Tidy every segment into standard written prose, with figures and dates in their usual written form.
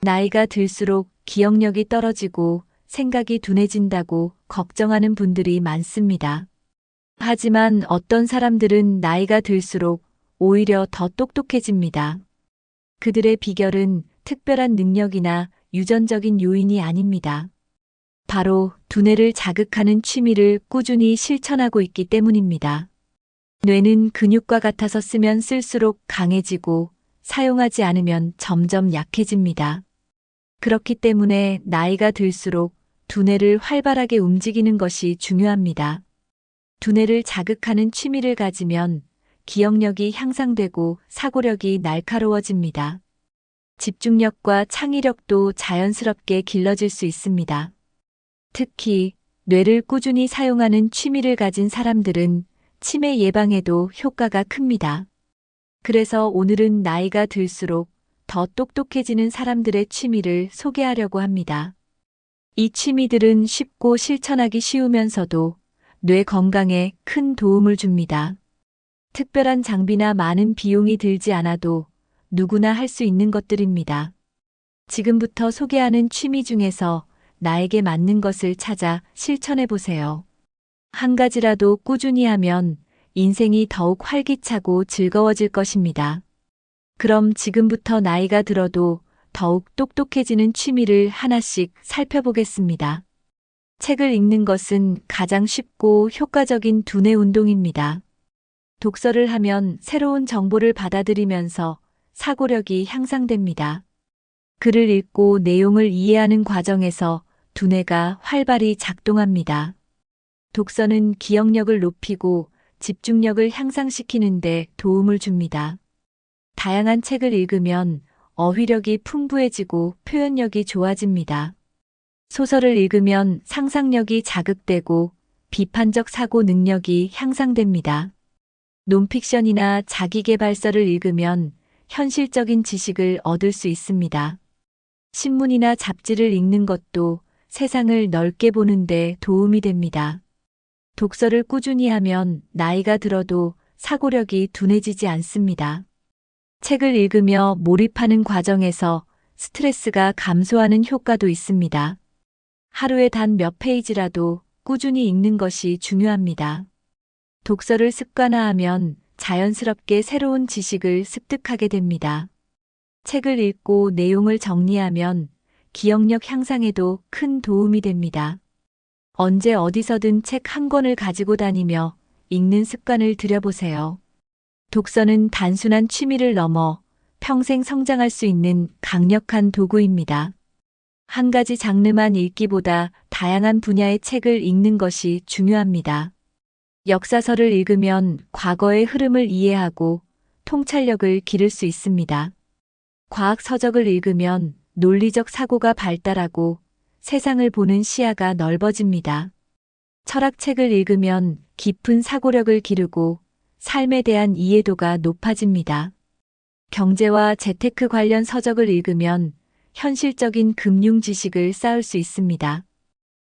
나이가 들수록 기억력이 떨어지고 생각이 둔해진다고 걱정하는 분들이 많습니다. 하지만 어떤 사람들은 나이가 들수록 오히려 더 똑똑해집니다. 그들의 비결은 특별한 능력이나 유전적인 요인이 아닙니다. 바로 두뇌를 자극하는 취미를 꾸준히 실천하고 있기 때문입니다. 뇌는 근육과 같아서 쓰면 쓸수록 강해지고 사용하지 않으면 점점 약해집니다. 그렇기 때문에 나이가 들수록 두뇌를 활발하게 움직이는 것이 중요합니다. 두뇌를 자극하는 취미를 가지면 기억력이 향상되고 사고력이 날카로워집니다. 집중력과 창의력도 자연스럽게 길러질 수 있습니다. 특히 뇌를 꾸준히 사용하는 취미를 가진 사람들은 치매 예방에도 효과가 큽니다. 그래서 오늘은 나이가 들수록 더 똑똑해지는 사람들의 취미를 소개하려고 합니다. 이 취미들은 쉽고 실천하기 쉬우면서도 뇌 건강에 큰 도움을 줍니다. 특별한 장비나 많은 비용이 들지 않아도 누구나 할 수 있는 것들입니다. 지금부터 소개하는 취미 중에서 나에게 맞는 것을 찾아 실천해 보세요. 한 가지라도 꾸준히 하면 인생이 더욱 활기차고 즐거워질 것입니다. 그럼 지금부터 나이가 들어도 더욱 똑똑해지는 취미를 하나씩 살펴보겠습니다. 책을 읽는 것은 가장 쉽고 효과적인 두뇌 운동입니다. 독서를 하면 새로운 정보를 받아들이면서 사고력이 향상됩니다. 글을 읽고 내용을 이해하는 과정에서 두뇌가 활발히 작동합니다. 독서는 기억력을 높이고 집중력을 향상시키는 데 도움을 줍니다. 다양한 책을 읽으면 어휘력이 풍부해지고 표현력이 좋아집니다. 소설을 읽으면 상상력이 자극되고 비판적 사고 능력이 향상됩니다. 논픽션이나 자기계발서를 읽으면 현실적인 지식을 얻을 수 있습니다. 신문이나 잡지를 읽는 것도 세상을 넓게 보는데 도움이 됩니다. 독서를 꾸준히 하면 나이가 들어도 사고력이 둔해지지 않습니다. 책을 읽으며 몰입하는 과정에서 스트레스가 감소하는 효과도 있습니다. 하루에 단 몇 페이지라도 꾸준히 읽는 것이 중요합니다. 독서를 습관화하면 자연스럽게 새로운 지식을 습득하게 됩니다. 책을 읽고 내용을 정리하면 기억력 향상에도 큰 도움이 됩니다. 언제 어디서든 책 한 권을 가지고 다니며 읽는 습관을 들여보세요. 독서는 단순한 취미를 넘어 평생 성장할 수 있는 강력한 도구입니다. 한 가지 장르만 읽기보다 다양한 분야의 책을 읽는 것이 중요합니다. 역사서를 읽으면 과거의 흐름을 이해하고 통찰력을 기를 수 있습니다. 과학 서적을 읽으면 논리적 사고가 발달하고 세상을 보는 시야가 넓어집니다. 철학책을 읽으면 깊은 사고력을 기르고 삶에 대한 이해도가 높아집니다. 경제와 재테크 관련 서적을 읽으면 현실적인 금융 지식을 쌓을 수 있습니다.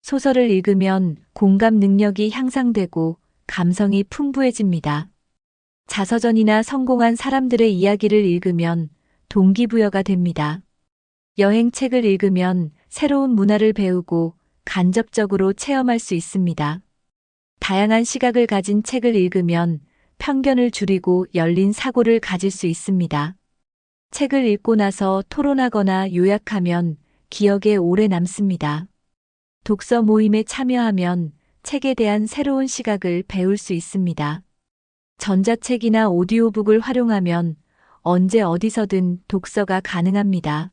소설을 읽으면 공감 능력이 향상되고 감성이 풍부해집니다. 자서전이나 성공한 사람들의 이야기를 읽으면 동기부여가 됩니다. 여행책을 읽으면 새로운 문화를 배우고 간접적으로 체험할 수 있습니다. 다양한 시각을 가진 책을 읽으면 편견을 줄이고 열린 사고를 가질 수 있습니다. 책을 읽고 나서 토론하거나 요약하면 기억에 오래 남습니다. 독서 모임에 참여하면 책에 대한 새로운 시각을 배울 수 있습니다. 전자책이나 오디오북을 활용하면 언제 어디서든 독서가 가능합니다.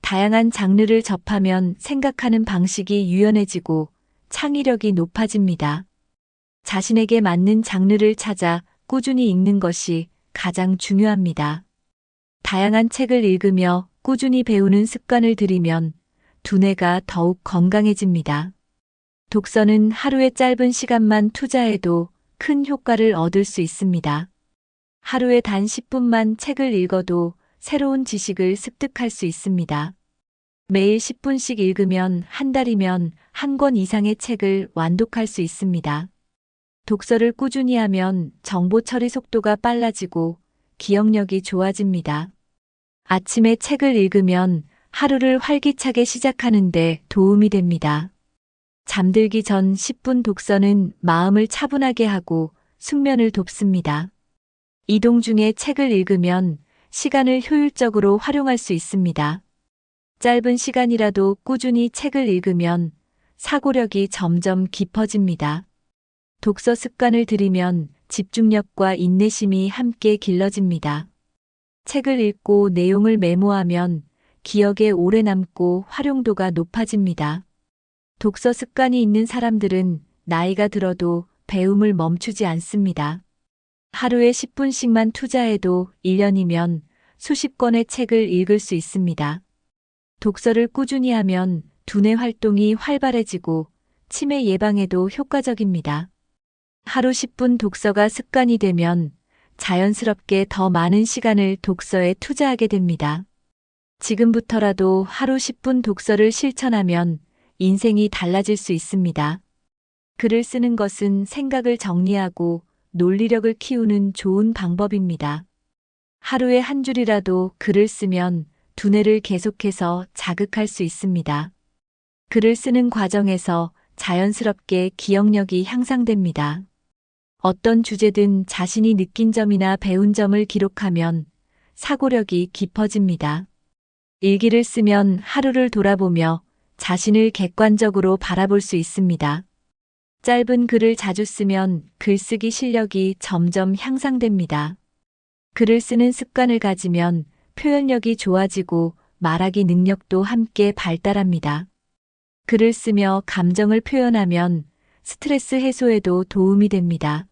다양한 장르를 접하면 생각하는 방식이 유연해지고 창의력이 높아집니다. 자신에게 맞는 장르를 찾아 꾸준히 읽는 것이 가장 중요합니다. 다양한 책을 읽으며 꾸준히 배우는 습관을 들이면 두뇌가 더욱 건강해집니다. 독서는 하루의 짧은 시간만 투자해도 큰 효과를 얻을 수 있습니다. 하루에 단 10분만 책을 읽어도 새로운 지식을 습득할 수 있습니다. 매일 10분씩 읽으면 한 달이면 한 권 이상의 책을 완독할 수 있습니다. 독서를 꾸준히 하면 정보 처리 속도가 빨라지고 기억력이 좋아집니다. 아침에 책을 읽으면 하루를 활기차게 시작하는데 도움이 됩니다. 잠들기 전 10분 독서는 마음을 차분하게 하고 숙면을 돕습니다. 이동 중에 책을 읽으면 시간을 효율적으로 활용할 수 있습니다. 짧은 시간이라도 꾸준히 책을 읽으면 사고력이 점점 깊어집니다. 독서 습관을 들이면 집중력과 인내심이 함께 길러집니다. 책을 읽고 내용을 메모하면 기억에 오래 남고 활용도가 높아집니다. 독서 습관이 있는 사람들은 나이가 들어도 배움을 멈추지 않습니다. 하루에 10분씩만 투자해도 1년이면 수십 권의 책을 읽을 수 있습니다. 독서를 꾸준히 하면 두뇌 활동이 활발해지고 치매 예방에도 효과적입니다. 하루 10분 독서가 습관이 되면 자연스럽게 더 많은 시간을 독서에 투자하게 됩니다. 지금부터라도 하루 10분 독서를 실천하면 인생이 달라질 수 있습니다. 글을 쓰는 것은 생각을 정리하고 논리력을 키우는 좋은 방법입니다. 하루에 한 줄이라도 글을 쓰면 두뇌를 계속해서 자극할 수 있습니다. 글을 쓰는 과정에서 자연스럽게 기억력이 향상됩니다. 어떤 주제든 자신이 느낀 점이나 배운 점을 기록하면 사고력이 깊어집니다. 일기를 쓰면 하루를 돌아보며 자신을 객관적으로 바라볼 수 있습니다. 짧은 글을 자주 쓰면 글쓰기 실력이 점점 향상됩니다. 글을 쓰는 습관을 가지면 표현력이 좋아지고 말하기 능력도 함께 발달합니다. 글을 쓰며 감정을 표현하면 스트레스 해소에도 도움이 됩니다.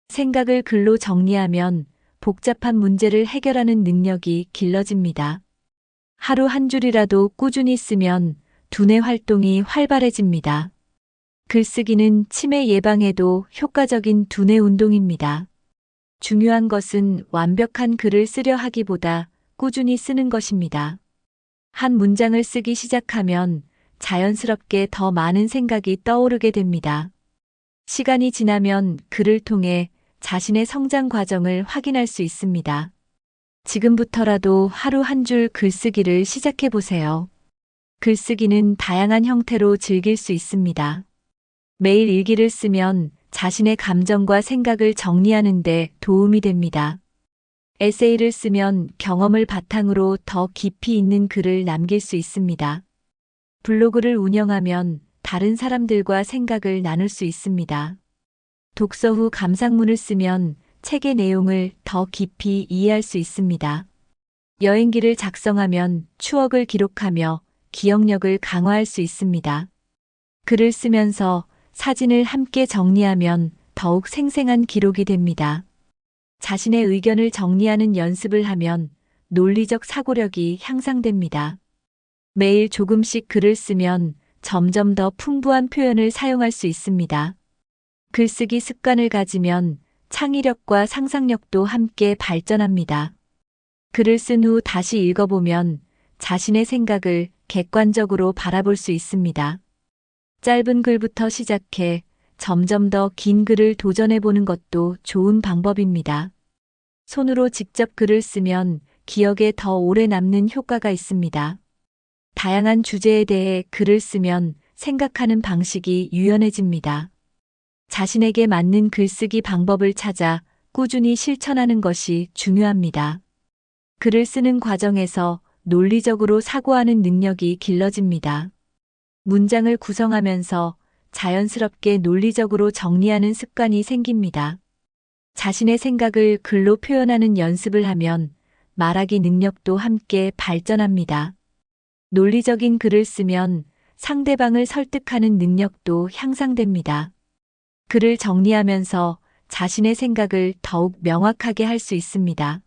생각을 글로 정리하면 복잡한 문제를 해결하는 능력이 길러집니다. 하루 한 줄이라도 꾸준히 쓰면 두뇌 활동이 활발해집니다. 글쓰기는 치매 예방에도 효과적인 두뇌 운동입니다. 중요한 것은 완벽한 글을 쓰려 하기보다 꾸준히 쓰는 것입니다. 한 문장을 쓰기 시작하면 자연스럽게 더 많은 생각이 떠오르게 됩니다. 시간이 지나면 글을 통해 자신의 성장 과정을 확인할 수 있습니다. 지금부터라도 하루 한 줄 글쓰기를 시작해 보세요. 글쓰기는 다양한 형태로 즐길 수 있습니다. 매일 일기를 쓰면 자신의 감정과 생각을 정리하는 데 도움이 됩니다. 에세이를 쓰면 경험을 바탕으로 더 깊이 있는 글을 남길 수 있습니다. 블로그를 운영하면 다른 사람들과 생각을 나눌 수 있습니다. 독서 후 감상문을 쓰면 책의 내용을 더 깊이 이해할 수 있습니다. 여행기를 작성하면 추억을 기록하며 기억력을 강화할 수 있습니다. 글을 쓰면서 사진을 함께 정리하면 더욱 생생한 기록이 됩니다. 자신의 의견을 정리하는 연습을 하면 논리적 사고력이 향상됩니다. 매일 조금씩 글을 쓰면 점점 더 풍부한 표현을 사용할 수 있습니다. 글쓰기 습관을 가지면 창의력과 상상력도 함께 발전합니다. 글을 쓴 후 다시 읽어보면 자신의 생각을 객관적으로 바라볼 수 있습니다. 짧은 글부터 시작해 점점 더 긴 글을 도전해보는 것도 좋은 방법입니다. 손으로 직접 글을 쓰면 기억에 더 오래 남는 효과가 있습니다. 다양한 주제에 대해 글을 쓰면 생각하는 방식이 유연해집니다. 자신에게 맞는 글쓰기 방법을 찾아 꾸준히 실천하는 것이 중요합니다. 글을 쓰는 과정에서 논리적으로 사고하는 능력이 길러집니다. 문장을 구성하면서 자연스럽게 논리적으로 정리하는 습관이 생깁니다. 자신의 생각을 글로 표현하는 연습을 하면 말하기 능력도 함께 발전합니다. 논리적인 글을 쓰면 상대방을 설득하는 능력도 향상됩니다. 글을 정리하면서 자신의 생각을 더욱 명확하게 할 수 있습니다.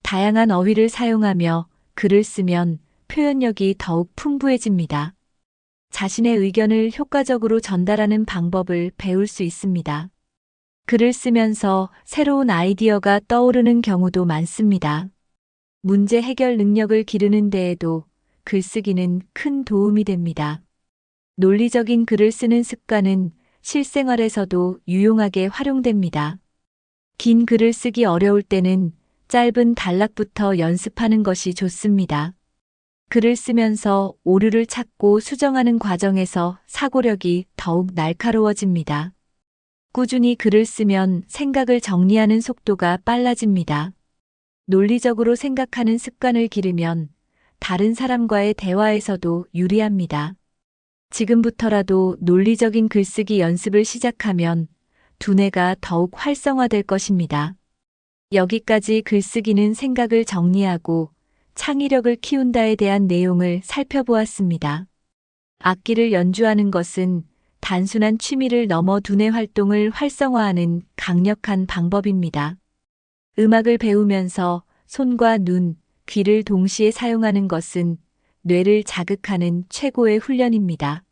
다양한 어휘를 사용하며 글을 쓰면 표현력이 더욱 풍부해집니다. 자신의 의견을 효과적으로 전달하는 방법을 배울 수 있습니다. 글을 쓰면서 새로운 아이디어가 떠오르는 경우도 많습니다. 문제 해결 능력을 기르는 데에도 글쓰기는 큰 도움이 됩니다. 논리적인 글을 쓰는 습관은 실생활에서도 유용하게 활용됩니다. 긴 글을 쓰기 어려울 때는 짧은 단락부터 연습하는 것이 좋습니다. 글을 쓰면서 오류를 찾고 수정하는 과정에서 사고력이 더욱 날카로워집니다. 꾸준히 글을 쓰면 생각을 정리하는 속도가 빨라집니다. 논리적으로 생각하는 습관을 기르면 다른 사람과의 대화에서도 유리합니다. 지금부터라도 논리적인 글쓰기 연습을 시작하면 두뇌가 더욱 활성화될 것입니다. 여기까지 글쓰기는 생각을 정리하고 창의력을 키운다에 대한 내용을 살펴보았습니다. 악기를 연주하는 것은 단순한 취미를 넘어 두뇌 활동을 활성화하는 강력한 방법입니다. 음악을 배우면서 손과 눈, 귀를 동시에 사용하는 것은 뇌를 자극하는 최고의 훈련입니다.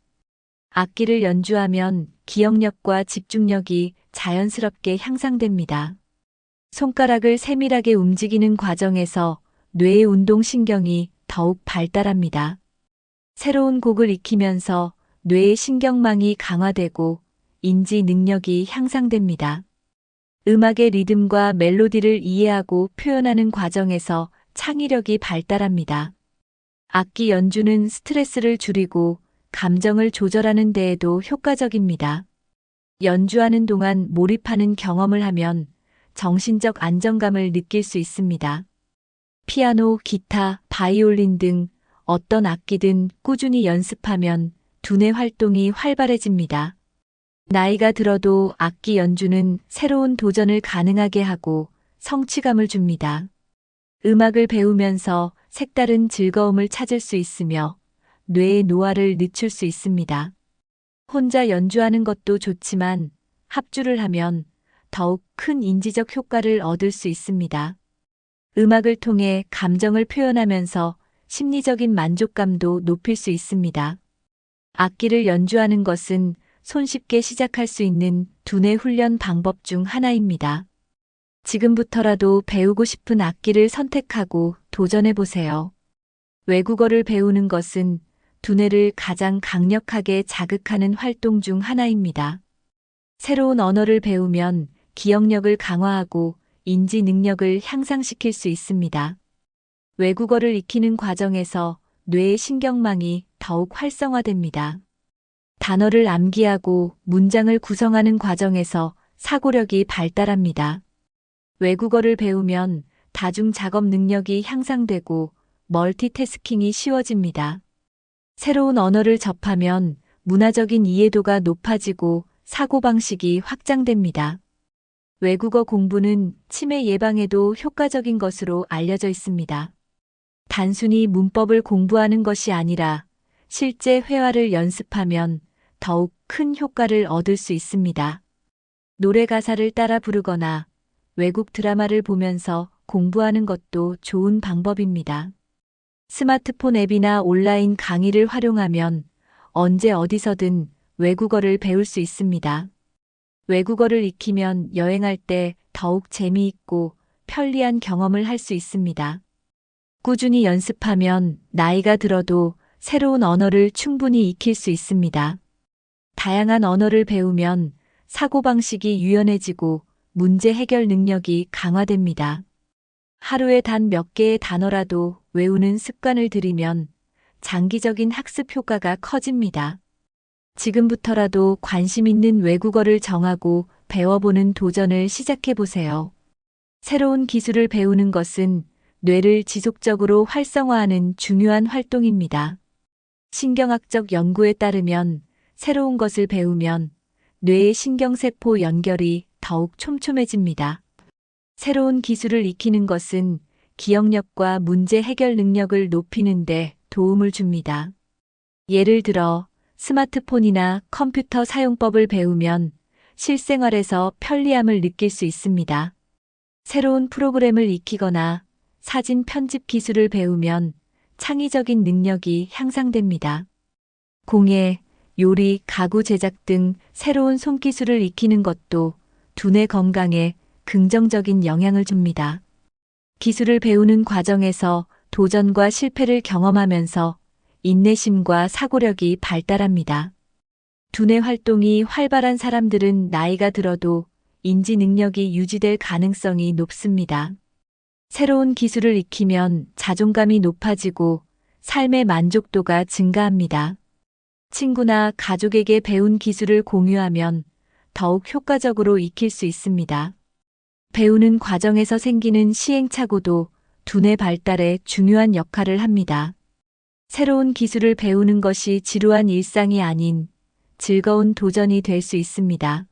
악기를 연주하면 기억력과 집중력이 자연스럽게 향상됩니다. 손가락을 세밀하게 움직이는 과정에서 뇌의 운동신경이 더욱 발달합니다. 새로운 곡을 익히면서 뇌의 신경망이 강화되고 인지 능력이 향상됩니다. 음악의 리듬과 멜로디를 이해하고 표현하는 과정에서 창의력이 발달합니다. 악기 연주는 스트레스를 줄이고 감정을 조절하는 데에도 효과적입니다. 연주하는 동안 몰입하는 경험을 하면 정신적 안정감을 느낄 수 있습니다. 피아노, 기타, 바이올린 등 어떤 악기든 꾸준히 연습하면 두뇌 활동이 활발해집니다. 나이가 들어도 악기 연주는 새로운 도전을 가능하게 하고 성취감을 줍니다. 음악을 배우면서 색다른 즐거움을 찾을 수 있으며 뇌의 노화를 늦출 수 있습니다. 혼자 연주하는 것도 좋지만 합주를 하면 더욱 큰 인지적 효과를 얻을 수 있습니다. 음악을 통해 감정을 표현하면서 심리적인 만족감도 높일 수 있습니다. 악기를 연주하는 것은 손쉽게 시작할 수 있는 두뇌 훈련 방법 중 하나입니다. 지금부터라도 배우고 싶은 악기를 선택하고 도전해 보세요. 외국어를 배우는 것은 두뇌를 가장 강력하게 자극하는 활동 중 하나입니다. 새로운 언어를 배우면 기억력을 강화하고 인지 능력을 향상시킬 수 있습니다. 외국어를 익히는 과정에서 뇌의 신경망이 더욱 활성화됩니다. 단어를 암기하고 문장을 구성하는 과정에서 사고력이 발달합니다. 외국어를 배우면 다중 작업 능력이 향상되고 멀티태스킹이 쉬워집니다. 새로운 언어를 접하면 문화적인 이해도가 높아지고 사고방식이 확장됩니다. 외국어 공부는 치매 예방에도 효과적인 것으로 알려져 있습니다. 단순히 문법을 공부하는 것이 아니라 실제 회화를 연습하면 더욱 큰 효과를 얻을 수 있습니다. 노래 가사를 따라 부르거나 외국 드라마를 보면서 공부하는 것도 좋은 방법입니다. 스마트폰 앱이나 온라인 강의를 활용하면 언제 어디서든 외국어를 배울 수 있습니다. 외국어를 익히면 여행할 때 더욱 재미있고 편리한 경험을 할 수 있습니다. 꾸준히 연습하면 나이가 들어도 새로운 언어를 충분히 익힐 수 있습니다. 다양한 언어를 배우면 사고방식이 유연해지고 문제 해결 능력이 강화됩니다. 하루에 단 몇 개의 단어라도 외우는 습관을 들이면 장기적인 학습 효과가 커집니다. 지금부터라도 관심 있는 외국어를 정하고 배워보는 도전을 시작해보세요. 새로운 기술을 배우는 것은 뇌를 지속적으로 활성화하는 중요한 활동입니다. 신경학적 연구에 따르면 새로운 것을 배우면 뇌의 신경세포 연결이 더욱 촘촘해집니다. 새로운 기술을 익히는 것은 기억력과 문제 해결 능력을 높이는 데 도움을 줍니다. 예를 들어 스마트폰이나 컴퓨터 사용법을 배우면 실생활에서 편리함을 느낄 수 있습니다. 새로운 프로그램을 익히거나 사진 편집 기술을 배우면 창의적인 능력이 향상됩니다. 공예, 요리, 가구 제작 등 새로운 손기술을 익히는 것도 두뇌 건강에 긍정적인 영향을 줍니다. 기술을 배우는 과정에서 도전과 실패를 경험하면서 인내심과 사고력이 발달합니다. 두뇌 활동이 활발한 사람들은 나이가 들어도 인지 능력이 유지될 가능성이 높습니다. 새로운 기술을 익히면 자존감이 높아지고 삶의 만족도가 증가합니다. 친구나 가족에게 배운 기술을 공유하면 더욱 효과적으로 익힐 수 있습니다. 배우는 과정에서 생기는 시행착오도 두뇌 발달에 중요한 역할을 합니다. 새로운 기술을 배우는 것이 지루한 일상이 아닌 즐거운 도전이 될 수 있습니다.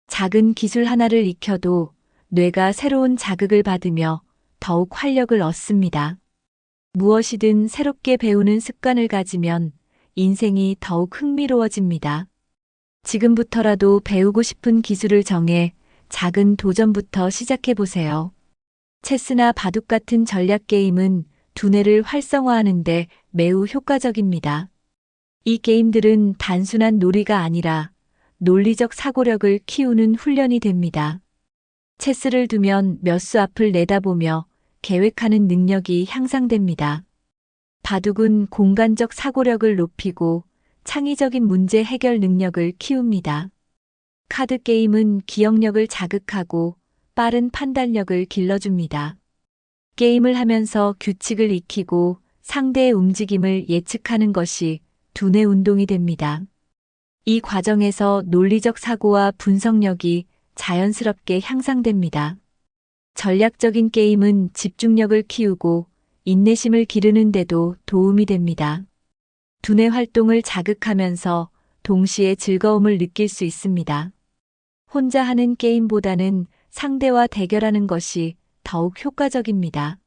작은 기술 하나를 익혀도 뇌가 새로운 자극을 받으며 더욱 활력을 얻습니다. 무엇이든 새롭게 배우는 습관을 가지면 인생이 더욱 흥미로워집니다. 지금부터라도 배우고 싶은 기술을 정해 작은 도전부터 시작해 보세요. 체스나 바둑 같은 전략 게임은 두뇌를 활성화하는데 매우 효과적입니다. 이 게임들은 단순한 놀이가 아니라 논리적 사고력을 키우는 훈련이 됩니다. 체스를 두면 몇 수 앞을 내다보며 계획하는 능력이 향상됩니다. 바둑은 공간적 사고력을 높이고 창의적인 문제 해결 능력을 키웁니다. 카드 게임은 기억력을 자극하고 빠른 판단력을 길러줍니다. 게임을 하면서 규칙을 익히고 상대의 움직임을 예측하는 것이 두뇌 운동이 됩니다. 이 과정에서 논리적 사고와 분석력이 자연스럽게 향상됩니다. 전략적인 게임은 집중력을 키우고 인내심을 기르는 데도 도움이 됩니다. 두뇌 활동을 자극하면서 동시에 즐거움을 느낄 수 있습니다. 혼자 하는 게임보다는 상대와 대결하는 것이 더욱 효과적입니다.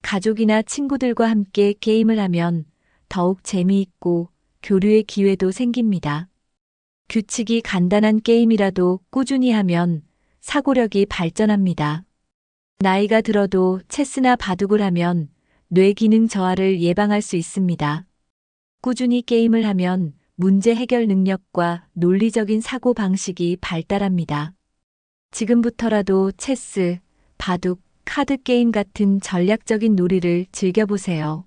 가족이나 친구들과 함께 게임을 하면 더욱 재미있고 교류의 기회도 생깁니다. 규칙이 간단한 게임이라도 꾸준히 하면 사고력이 발전합니다. 나이가 들어도 체스나 바둑을 하면 뇌 기능 저하를 예방할 수 있습니다. 꾸준히 게임을 하면 문제 해결 능력과 논리적인 사고 방식이 발달합니다. 지금부터라도 체스, 바둑, 카드 게임 같은 전략적인 놀이를 즐겨보세요.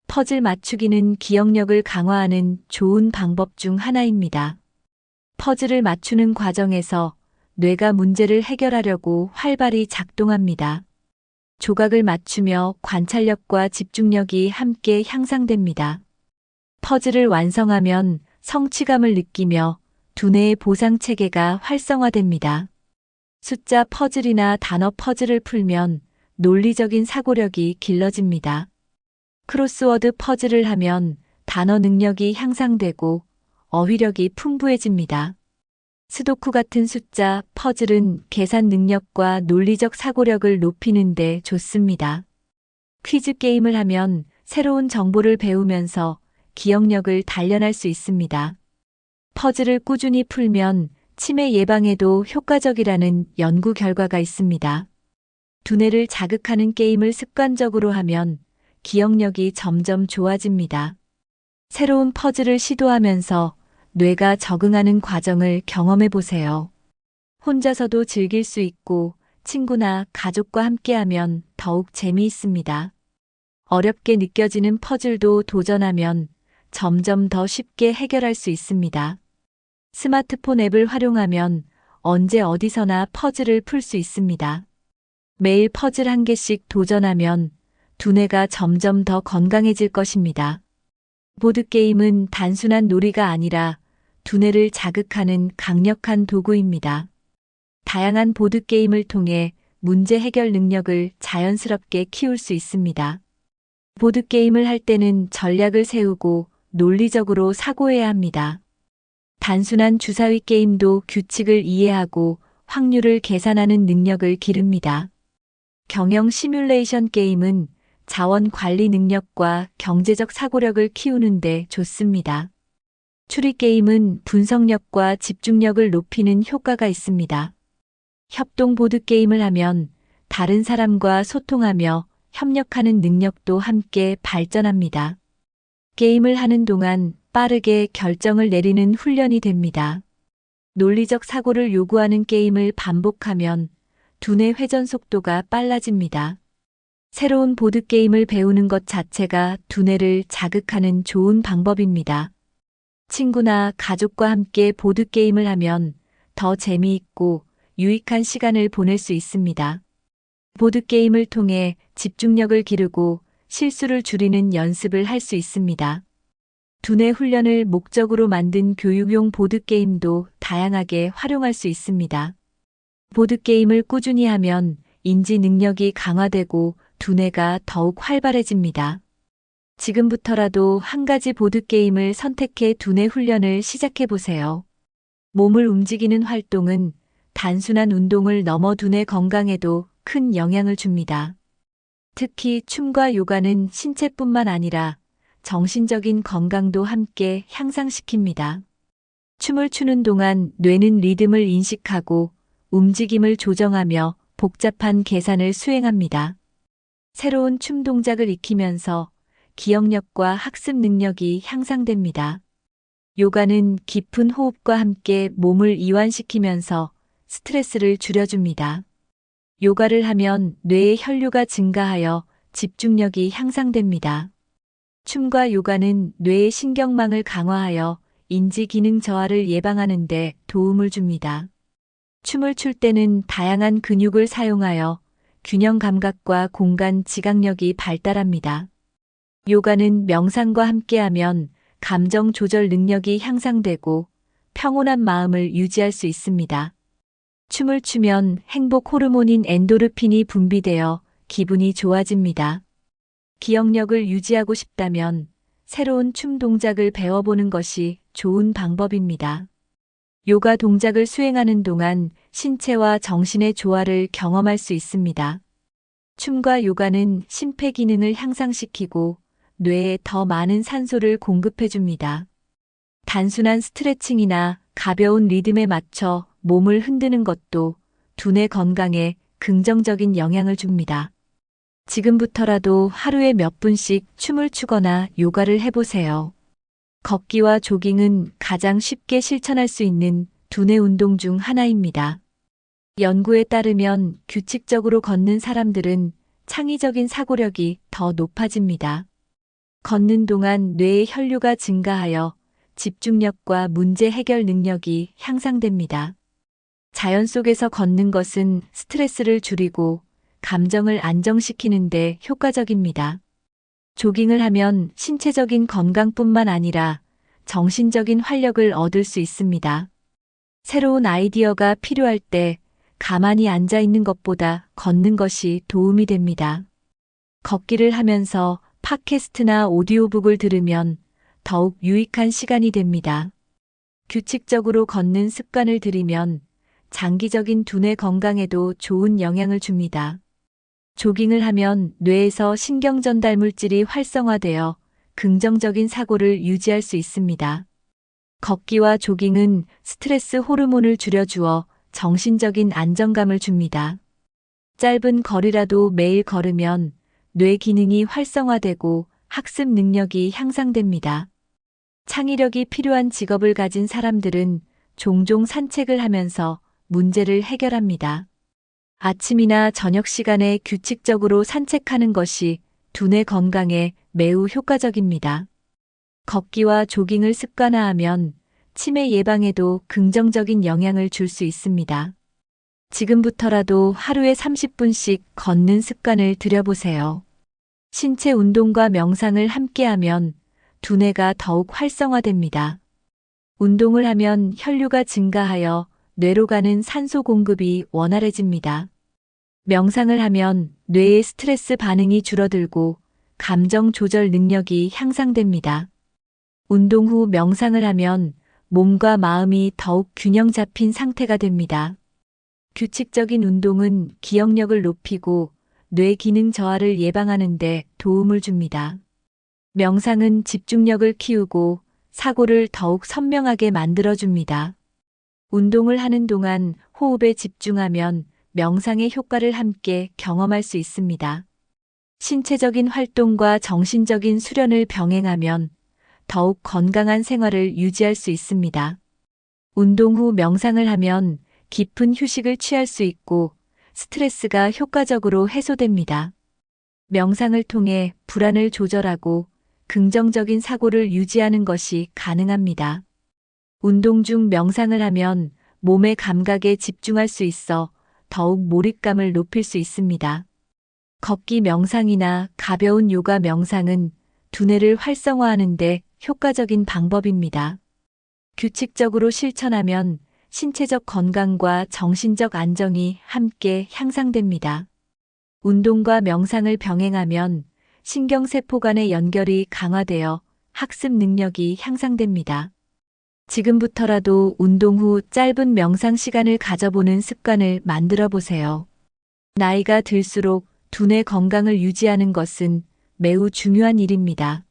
퍼즐 맞추기는 기억력을 강화하는 좋은 방법 중 하나입니다. 퍼즐을 맞추는 과정에서 뇌가 문제를 해결하려고 활발히 작동합니다. 조각을 맞추며 관찰력과 집중력이 함께 향상됩니다. 퍼즐을 완성하면 성취감을 느끼며 두뇌의 보상 체계가 활성화됩니다. 숫자 퍼즐이나 단어 퍼즐을 풀면 논리적인 사고력이 길러집니다. 크로스워드 퍼즐을 하면 단어 능력이 향상되고 어휘력이 풍부해집니다. 스도쿠 같은 숫자 퍼즐은 계산 능력과 논리적 사고력을 높이는 데 좋습니다. 퀴즈 게임을 하면 새로운 정보를 배우면서 기억력을 단련할 수 있습니다. 퍼즐을 꾸준히 풀면 치매 예방에도 효과적이라는 연구 결과가 있습니다. 두뇌를 자극하는 게임을 습관적으로 하면 기억력이 점점 좋아집니다. 새로운 퍼즐을 시도하면서 뇌가 적응하는 과정을 경험해 보세요. 혼자서도 즐길 수 있고 친구나 가족과 함께하면 더욱 재미있습니다. 어렵게 느껴지는 퍼즐도 도전하면 점점 더 쉽게 해결할 수 있습니다. 스마트폰 앱을 활용하면 언제 어디서나 퍼즐을 풀 수 있습니다. 매일 퍼즐 한 개씩 도전하면 두뇌가 점점 더 건강해질 것입니다. 보드게임은 단순한 놀이가 아니라 두뇌를 자극하는 강력한 도구입니다. 다양한 보드게임을 통해 문제 해결 능력을 자연스럽게 키울 수 있습니다. 보드게임을 할 때는 전략을 세우고 논리적으로 사고해야 합니다. 단순한 주사위 게임도 규칙을 이해하고 확률을 계산하는 능력을 기릅니다. 경영 시뮬레이션 게임은 자원 관리 능력과 경제적 사고력을 키우는데 좋습니다. 추리 게임은 분석력과 집중력을 높이는 효과가 있습니다. 협동 보드 게임을 하면 다른 사람과 소통하며 협력하는 능력도 함께 발전합니다. 게임을 하는 동안 빠르게 결정을 내리는 훈련이 됩니다. 논리적 사고를 요구하는 게임을 반복하면 두뇌 회전 속도가 빨라집니다. 새로운 보드게임을 배우는 것 자체가 두뇌를 자극하는 좋은 방법입니다. 친구나 가족과 함께 보드게임을 하면 더 재미있고 유익한 시간을 보낼 수 있습니다. 보드게임을 통해 집중력을 기르고 실수를 줄이는 연습을 할 수 있습니다. 두뇌 훈련을 목적으로 만든 교육용 보드게임도 다양하게 활용할 수 있습니다. 보드게임을 꾸준히 하면 인지 능력이 강화되고 두뇌가 더욱 활발해집니다. 지금부터라도 한 가지 보드게임을 선택해 두뇌 훈련을 시작해 보세요. 몸을 움직이는 활동은 단순한 운동을 넘어 두뇌 건강에도 큰 영향을 줍니다. 특히 춤과 요가는 신체뿐만 아니라 정신적인 건강도 함께 향상시킵니다. 춤을 추는 동안 뇌는 리듬을 인식하고 움직임을 조정하며 복잡한 계산을 수행합니다. 새로운 춤 동작을 익히면서 기억력과 학습 능력이 향상됩니다. 요가는 깊은 호흡과 함께 몸을 이완시키면서 스트레스를 줄여줍니다. 요가를 하면 뇌의 혈류가 증가하여 집중력이 향상됩니다. 춤과 요가는 뇌의 신경망을 강화하여 인지 기능 저하를 예방하는 데 도움을 줍니다. 춤을 출 때는 다양한 근육을 사용하여 균형 감각과 공간 지각력이 발달합니다. 요가는 명상과 함께하면 감정 조절 능력이 향상되고 평온한 마음을 유지할 수 있습니다. 춤을 추면 행복 호르몬인 엔도르핀이 분비되어 기분이 좋아집니다. 기억력을 유지하고 싶다면 새로운 춤 동작을 배워보는 것이 좋은 방법입니다. 요가 동작을 수행하는 동안 신체와 정신의 조화를 경험할 수 있습니다. 춤과 요가는 심폐기능을 향상시키고 뇌에 더 많은 산소를 공급해줍니다. 단순한 스트레칭이나 가벼운 리듬에 맞춰 몸을 흔드는 것도 두뇌 건강에 긍정적인 영향을 줍니다. 지금부터라도 하루에 몇 분씩 춤을 추거나 요가를 해보세요. 걷기와 조깅은 가장 쉽게 실천할 수 있는 두뇌 운동 중 하나입니다. 연구에 따르면 규칙적으로 걷는 사람들은 창의적인 사고력이 더 높아집니다. 걷는 동안 뇌의 혈류가 증가하여 집중력과 문제 해결 능력이 향상됩니다. 자연 속에서 걷는 것은 스트레스를 줄이고 감정을 안정시키는 데 효과적입니다. 조깅을 하면 신체적인 건강뿐만 아니라 정신적인 활력을 얻을 수 있습니다. 새로운 아이디어가 필요할 때 가만히 앉아 있는 것보다 걷는 것이 도움이 됩니다. 걷기를 하면서 팟캐스트나 오디오북을 들으면 더욱 유익한 시간이 됩니다. 규칙적으로 걷는 습관을 들이면 장기적인 두뇌 건강에도 좋은 영향을 줍니다. 조깅을 하면 뇌에서 신경 전달 물질이 활성화되어 긍정적인 사고를 유지할 수 있습니다. 걷기와 조깅은 스트레스 호르몬을 줄여주어 정신적인 안정감을 줍니다. 짧은 거리라도 매일 걸으면 뇌 기능이 활성화되고 학습 능력이 향상됩니다. 창의력이 필요한 직업을 가진 사람들은 종종 산책을 하면서 문제를 해결합니다. 아침이나 저녁 시간에 규칙적으로 산책하는 것이 두뇌 건강에 매우 효과적입니다. 걷기와 조깅을 습관화하면 치매 예방에도 긍정적인 영향을 줄 수 있습니다. 지금부터라도 하루에 30분씩 걷는 습관을 들여보세요. 신체 운동과 명상을 함께하면 두뇌가 더욱 활성화됩니다. 운동을 하면 혈류가 증가하여 뇌로 가는 산소 공급이 원활해집니다. 명상을 하면 뇌의 스트레스 반응이 줄어들고 감정 조절 능력이 향상됩니다. 운동 후 명상을 하면 몸과 마음이 더욱 균형 잡힌 상태가 됩니다. 규칙적인 운동은 기억력을 높이고 뇌 기능 저하를 예방하는 데 도움을 줍니다. 명상은 집중력을 키우고 사고를 더욱 선명하게 만들어줍니다. 운동을 하는 동안 호흡에 집중하면 명상의 효과를 함께 경험할 수 있습니다. 신체적인 활동과 정신적인 수련을 병행하면 더욱 건강한 생활을 유지할 수 있습니다. 운동 후 명상을 하면 깊은 휴식을 취할 수 있고 스트레스가 효과적으로 해소됩니다. 명상을 통해 불안을 조절하고 긍정적인 사고를 유지하는 것이 가능합니다. 운동 중 명상을 하면 몸의 감각에 집중할 수 있어 더욱 몰입감을 높일 수 있습니다. 걷기 명상이나 가벼운 요가 명상은 두뇌를 활성화하는 데 효과적인 방법입니다. 규칙적으로 실천하면 신체적 건강과 정신적 안정이 함께 향상됩니다. 운동과 명상을 병행하면 신경세포 간의 연결이 강화되어 학습 능력이 향상됩니다. 지금부터라도 운동 후 짧은 명상 시간을 가져보는 습관을 만들어 보세요. 나이가 들수록 두뇌 건강을 유지하는 것은 매우 중요한 일입니다.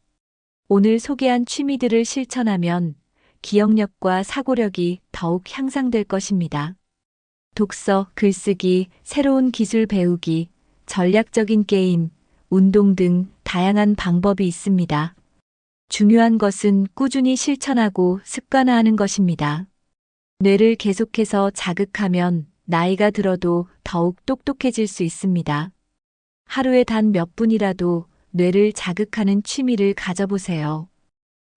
오늘 소개한 취미들을 실천하면 기억력과 사고력이 더욱 향상될 것입니다. 독서, 글쓰기, 새로운 기술 배우기, 전략적인 게임, 운동 등 다양한 방법이 있습니다. 중요한 것은 꾸준히 실천하고 습관화하는 것입니다. 뇌를 계속해서 자극하면 나이가 들어도 더욱 똑똑해질 수 있습니다. 하루에 단 몇 분이라도 뇌를 자극하는 취미를 가져보세요.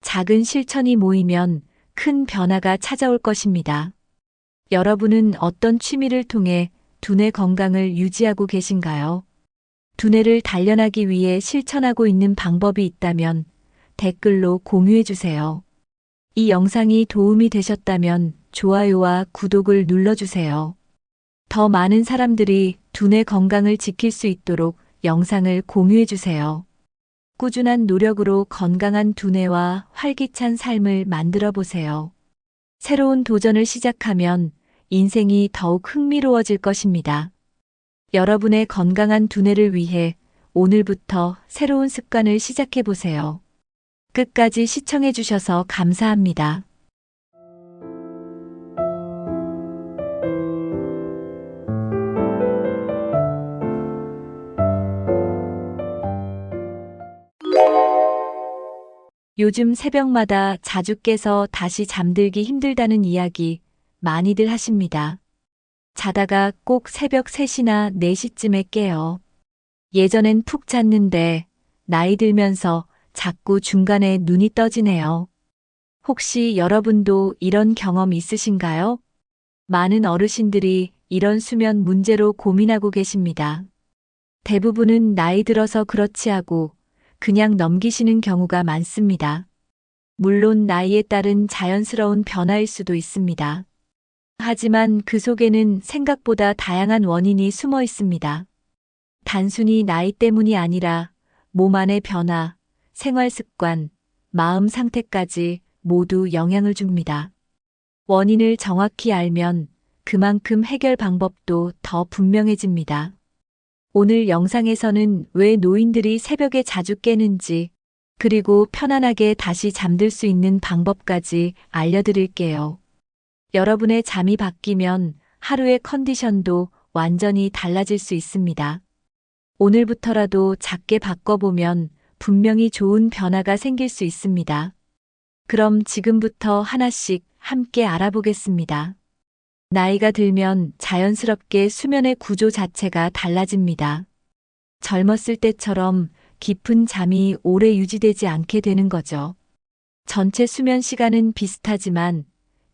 작은 실천이 모이면 큰 변화가 찾아올 것입니다. 여러분은 어떤 취미를 통해 두뇌 건강을 유지하고 계신가요? 두뇌를 단련하기 위해 실천하고 있는 방법이 있다면 댓글로 공유해 주세요. 이 영상이 도움이 되셨다면 좋아요와 구독을 눌러주세요. 더 많은 사람들이 두뇌 건강을 지킬 수 있도록 영상을 공유해 주세요. 꾸준한 노력으로 건강한 두뇌와 활기찬 삶을 만들어 보세요. 새로운 도전을 시작하면 인생이 더욱 흥미로워질 것입니다. 여러분의 건강한 두뇌를 위해 오늘부터 새로운 습관을 시작해 보세요. 끝까지 시청해 주셔서 감사합니다. 요즘 새벽마다 자주 깨서 다시 잠들기 힘들다는 이야기 많이들 하십니다. 자다가 꼭 새벽 3시나 4시쯤에 깨요. 예전엔 푹 잤는데 나이 들면서 자꾸 중간에 눈이 떠지네요. 혹시 여러분도 이런 경험 있으신가요? 많은 어르신들이 이런 수면 문제로 고민하고 계십니다. 대부분은 나이 들어서 그렇지 하고 그냥 넘기시는 경우가 많습니다. 물론 나이에 따른 자연스러운 변화일 수도 있습니다. 하지만 그 속에는 생각보다 다양한 원인이 숨어 있습니다. 단순히 나이 때문이 아니라 몸 안의 변화, 생활 습관, 마음 상태까지 모두 영향을 줍니다. 원인을 정확히 알면 그만큼 해결 방법도 더 분명해집니다. 오늘 영상에서는 왜 노인들이 새벽에 자주 깨는지, 그리고 편안하게 다시 잠들 수 있는 방법까지 알려드릴게요. 여러분의 잠이 바뀌면 하루의 컨디션도 완전히 달라질 수 있습니다. 오늘부터라도 작게 바꿔보면 분명히 좋은 변화가 생길 수 있습니다. 그럼 지금부터 하나씩 함께 알아보겠습니다. 나이가 들면 자연스럽게 수면의 구조 자체가 달라집니다. 젊었을 때처럼 깊은 잠이 오래 유지되지 않게 되는 거죠. 전체 수면 시간은 비슷하지만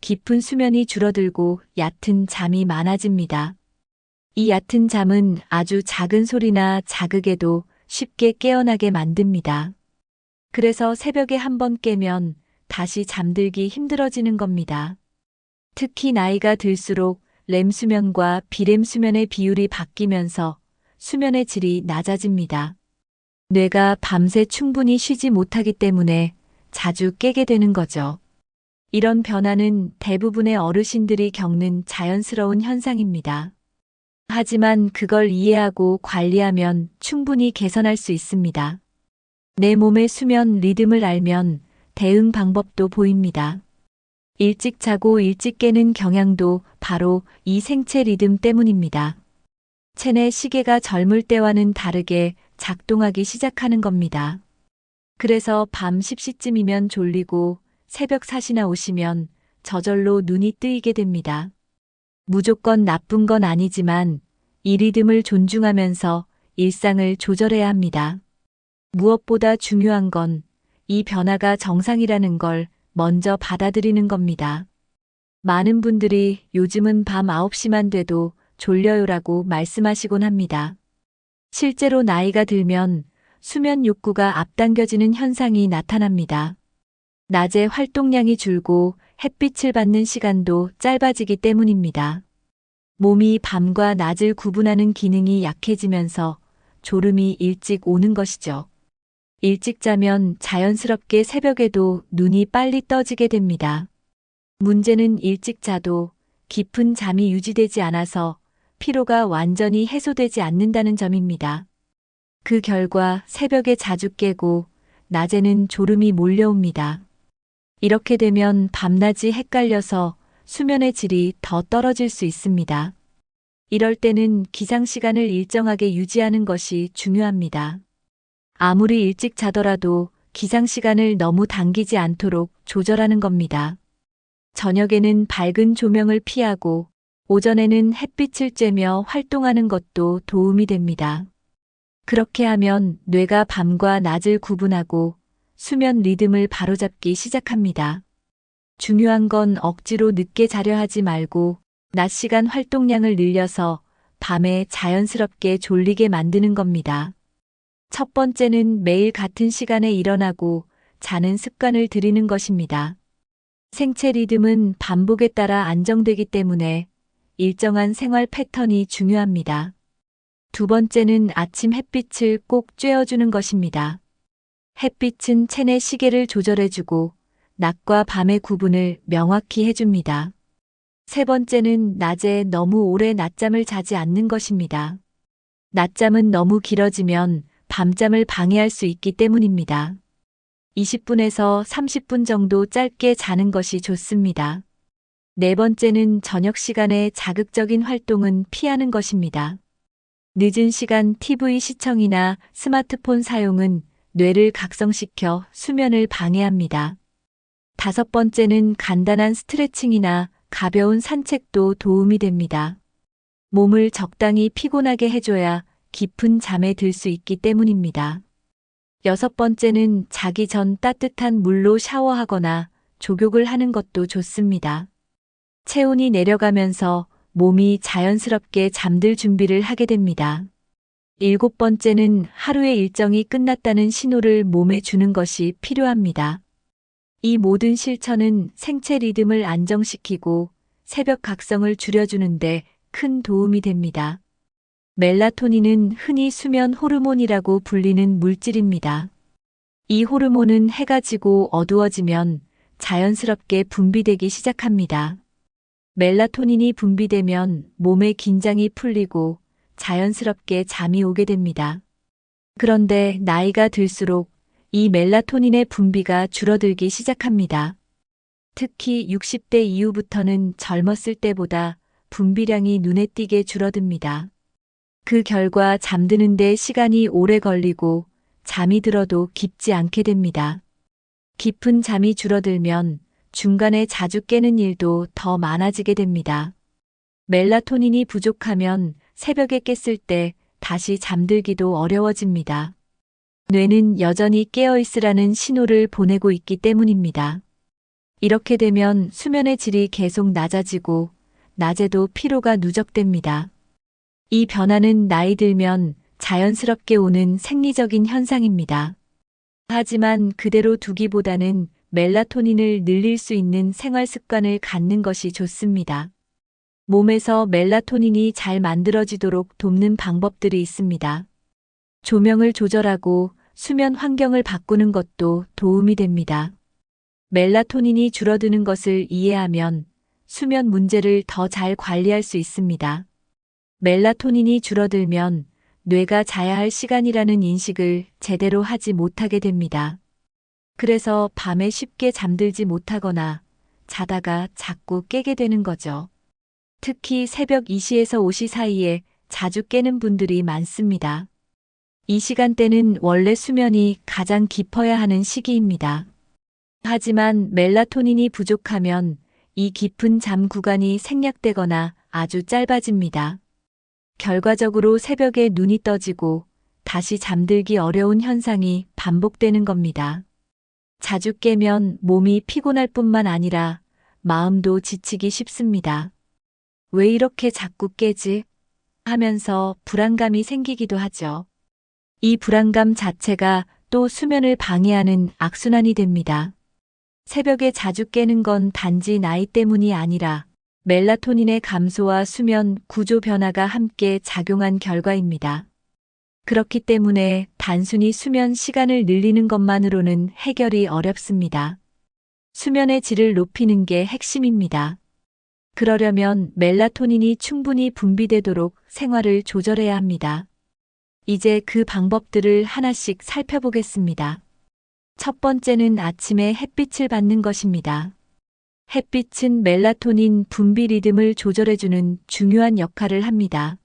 깊은 수면이 줄어들고 얕은 잠이 많아집니다. 이 얕은 잠은 아주 작은 소리나 자극에도 쉽게 깨어나게 만듭니다. 그래서 새벽에 한번 깨면 다시 잠들기 힘들어지는 겁니다. 특히 나이가 들수록 렘 수면과 비렘 수면의 비율이 바뀌면서 수면의 질이 낮아집니다. 뇌가 밤새 충분히 쉬지 못하기 때문에 자주 깨게 되는 거죠. 이런 변화는 대부분의 어르신들이 겪는 자연스러운 현상입니다. 하지만 그걸 이해하고 관리하면 충분히 개선할 수 있습니다. 내 몸의 수면 리듬을 알면 대응 방법도 보입니다. 일찍 자고 일찍 깨는 경향도 바로 이 생체 리듬 때문입니다. 체내 시계가 젊을 때와는 다르게 작동하기 시작하는 겁니다. 그래서 밤 10시쯤이면 졸리고 새벽 4시나 오시면 저절로 눈이 뜨이게 됩니다. 무조건 나쁜 건 아니지만 이 리듬을 존중하면서 일상을 조절해야 합니다. 무엇보다 중요한 건 이 변화가 정상이라는 걸 먼저 받아들이는 겁니다. 많은 분들이 요즘은 밤 9시만 돼도 졸려요라고 말씀하시곤 합니다. 실제로 나이가 들면 수면 욕구가 앞당겨지는 현상이 나타납니다. 낮에 활동량이 줄고 햇빛을 받는 시간도 짧아지기 때문입니다. 몸이 밤과 낮을 구분하는 기능이 약해지면서 졸음이 일찍 오는 것이죠. 일찍 자면 자연스럽게 새벽에도 눈이 빨리 떠지게 됩니다. 문제는 일찍 자도 깊은 잠이 유지되지 않아서 피로가 완전히 해소되지 않는다는 점입니다. 그 결과 새벽에 자주 깨고 낮에는 졸음이 몰려옵니다. 이렇게 되면 밤낮이 헷갈려서 수면의 질이 더 떨어질 수 있습니다. 이럴 때는 기상 시간을 일정하게 유지하는 것이 중요합니다. 아무리 일찍 자더라도 기상 시간을 너무 당기지 않도록 조절하는 겁니다. 저녁에는 밝은 조명을 피하고 오전에는 햇빛을 쬐며 활동하는 것도 도움이 됩니다. 그렇게 하면 뇌가 밤과 낮을 구분하고 수면 리듬을 바로잡기 시작합니다. 중요한 건 억지로 늦게 자려 하지 말고 낮 시간 활동량을 늘려서 밤에 자연스럽게 졸리게 만드는 겁니다. 첫 번째는 매일 같은 시간에 일어나고 자는 습관을 들이는 것입니다. 생체 리듬은 반복에 따라 안정되기 때문에 일정한 생활 패턴이 중요합니다. 두 번째는 아침 햇빛을 꼭 쬐어주는 것입니다. 햇빛은 체내 시계를 조절해주고 낮과 밤의 구분을 명확히 해줍니다. 세 번째는 낮에 너무 오래 낮잠을 자지 않는 것입니다. 낮잠은 너무 길어지면 밤잠을 방해할 수 있기 때문입니다. 20분에서 30분 정도 짧게 자는 것이 좋습니다. 네 번째는 저녁 시간에 자극적인 활동은 피하는 것입니다. 늦은 시간 TV 시청이나 스마트폰 사용은 뇌를 각성시켜 수면을 방해합니다. 다섯 번째는 간단한 스트레칭이나 가벼운 산책도 도움이 됩니다. 몸을 적당히 피곤하게 해줘야 깊은 잠에 들 수 있기 때문입니다. 여섯 번째는 자기 전 따뜻한 물로 샤워하거나 족욕을 하는 것도 좋습니다. 체온이 내려가면서 몸이 자연스럽게 잠들 준비를 하게 됩니다. 일곱 번째는 하루의 일정이 끝났다는 신호를 몸에 주는 것이 필요합니다. 이 모든 실천은 생체 리듬을 안정시키고 새벽 각성을 줄여주는데 큰 도움이 됩니다. 멜라토닌은 흔히 수면 호르몬이라고 불리는 물질입니다. 이 호르몬은 해가 지고 어두워지면 자연스럽게 분비되기 시작합니다. 멜라토닌이 분비되면 몸의 긴장이 풀리고 자연스럽게 잠이 오게 됩니다. 그런데 나이가 들수록 이 멜라토닌의 분비가 줄어들기 시작합니다. 특히 60대 이후부터는 젊었을 때보다 분비량이 눈에 띄게 줄어듭니다. 그 결과 잠드는 데 시간이 오래 걸리고 잠이 들어도 깊지 않게 됩니다. 깊은 잠이 줄어들면 중간에 자주 깨는 일도 더 많아지게 됩니다. 멜라토닌이 부족하면 새벽에 깼을 때 다시 잠들기도 어려워집니다. 뇌는 여전히 깨어 있으라는 신호를 보내고 있기 때문입니다. 이렇게 되면 수면의 질이 계속 낮아지고 낮에도 피로가 누적됩니다. 이 변화는 나이 들면 자연스럽게 오는 생리적인 현상입니다. 하지만 그대로 두기보다는 멜라토닌을 늘릴 수 있는 생활 습관을 갖는 것이 좋습니다. 몸에서 멜라토닌이 잘 만들어지도록 돕는 방법들이 있습니다. 조명을 조절하고 수면 환경을 바꾸는 것도 도움이 됩니다. 멜라토닌이 줄어드는 것을 이해하면 수면 문제를 더 잘 관리할 수 있습니다. 멜라토닌이 줄어들면 뇌가 자야 할 시간이라는 인식을 제대로 하지 못하게 됩니다. 그래서 밤에 쉽게 잠들지 못하거나 자다가 자꾸 깨게 되는 거죠. 특히 새벽 2시에서 5시 사이에 자주 깨는 분들이 많습니다. 이 시간대는 원래 수면이 가장 깊어야 하는 시기입니다. 하지만 멜라토닌이 부족하면 이 깊은 잠 구간이 생략되거나 아주 짧아집니다. 결과적으로 새벽에 눈이 떠지고 다시 잠들기 어려운 현상이 반복되는 겁니다. 자주 깨면 몸이 피곤할 뿐만 아니라 마음도 지치기 쉽습니다. 왜 이렇게 자꾸 깨지? 하면서 불안감이 생기기도 하죠. 이 불안감 자체가 또 수면을 방해하는 악순환이 됩니다. 새벽에 자주 깨는 건 단지 나이 때문이 아니라 멜라토닌의 감소와 수면 구조 변화가 함께 작용한 결과입니다. 그렇기 때문에 단순히 수면 시간을 늘리는 것만으로는 해결이 어렵습니다. 수면의 질을 높이는 게 핵심입니다. 그러려면 멜라토닌이 충분히 분비되도록 생활을 조절해야 합니다. 이제 그 방법들을 하나씩 살펴보겠습니다. 첫 번째는 아침에 햇빛을 받는 것입니다. 햇빛은 멜라토닌 분비 리듬을 조절해주는 중요한 역할을 합니다.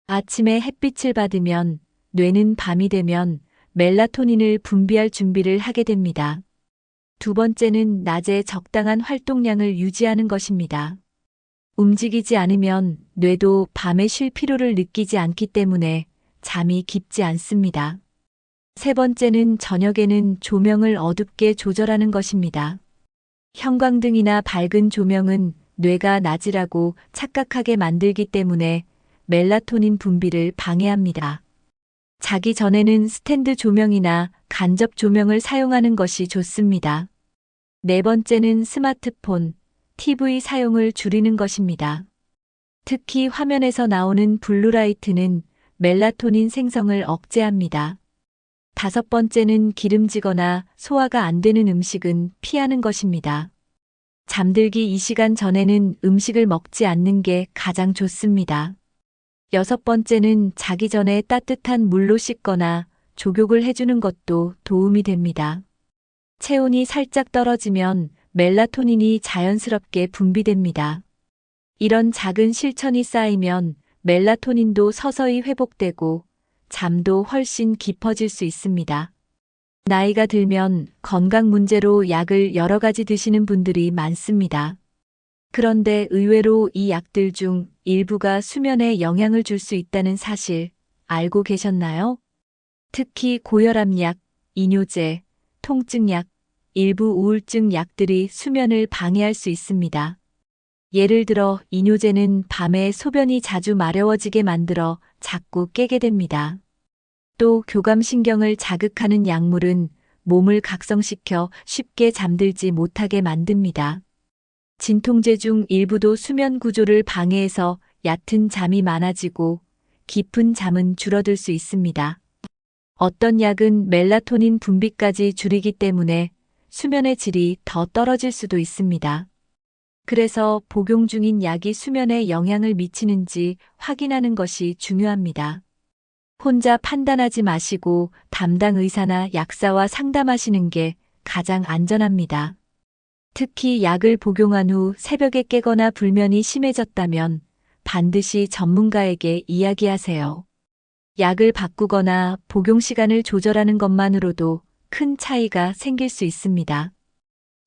아침에 햇빛을 받으면 뇌는 밤이 되면 멜라토닌을 분비할 준비를 하게 됩니다. 두 번째는 낮에 적당한 활동량을 유지하는 것입니다. 움직이지 않으면 뇌도 밤에 쉴 필요를 느끼지 않기 때문에 잠이 깊지 않습니다. 세 번째는 저녁에는 조명을 어둡게 조절하는 것입니다. 형광등이나 밝은 조명은 뇌가 낮이라고 착각하게 만들기 때문에 멜라토닌 분비를 방해합니다. 자기 전에는 스탠드 조명이나 간접 조명을 사용하는 것이 좋습니다. 네 번째는 스마트폰, TV 사용을 줄이는 것입니다. 특히 화면에서 나오는 블루라이트는 멜라토닌 생성을 억제합니다. 다섯 번째는 기름지거나 소화가 안 되는 음식은 피하는 것입니다. 잠들기 2시간 전에는 음식을 먹지 않는 게 가장 좋습니다. 여섯 번째는 자기 전에 따뜻한 물로 씻거나 족욕을 해주는 것도 도움이 됩니다. 체온이 살짝 떨어지면 멜라토닌이 자연스럽게 분비됩니다. 이런 작은 실천이 쌓이면 멜라토닌도 서서히 회복되고 잠도 훨씬 깊어질 수 있습니다. 나이가 들면 건강 문제로 약을 여러 가지 드시는 분들이 많습니다. 그런데 의외로 이 약들 중 일부가 수면에 영향을 줄 수 있다는 사실 알고 계셨나요? 특히 고혈압약, 이뇨제, 통증약, 일부 우울증 약들이 수면을 방해할 수 있습니다. 예를 들어 이뇨제는 밤에 소변이 자주 마려워지게 만들어 자꾸 깨게 됩니다. 또 교감신경을 자극하는 약물은 몸을 각성시켜 쉽게 잠들지 못하게 만듭니다. 진통제 중 일부도 수면 구조를 방해해서 얕은 잠이 많아지고 깊은 잠은 줄어들 수 있습니다. 어떤 약은 멜라토닌 분비까지 줄이기 때문에 수면의 질이 더 떨어질 수도 있습니다. 그래서 복용 중인 약이 수면에 영향을 미치는지 확인하는 것이 중요합니다. 혼자 판단하지 마시고 담당 의사나 약사와 상담하시는 게 가장 안전합니다. 특히 약을 복용한 후 새벽에 깨거나 불면이 심해졌다면 반드시 전문가에게 이야기하세요. 약을 바꾸거나 복용 시간을 조절하는 것만으로도 큰 차이가 생길 수 있습니다.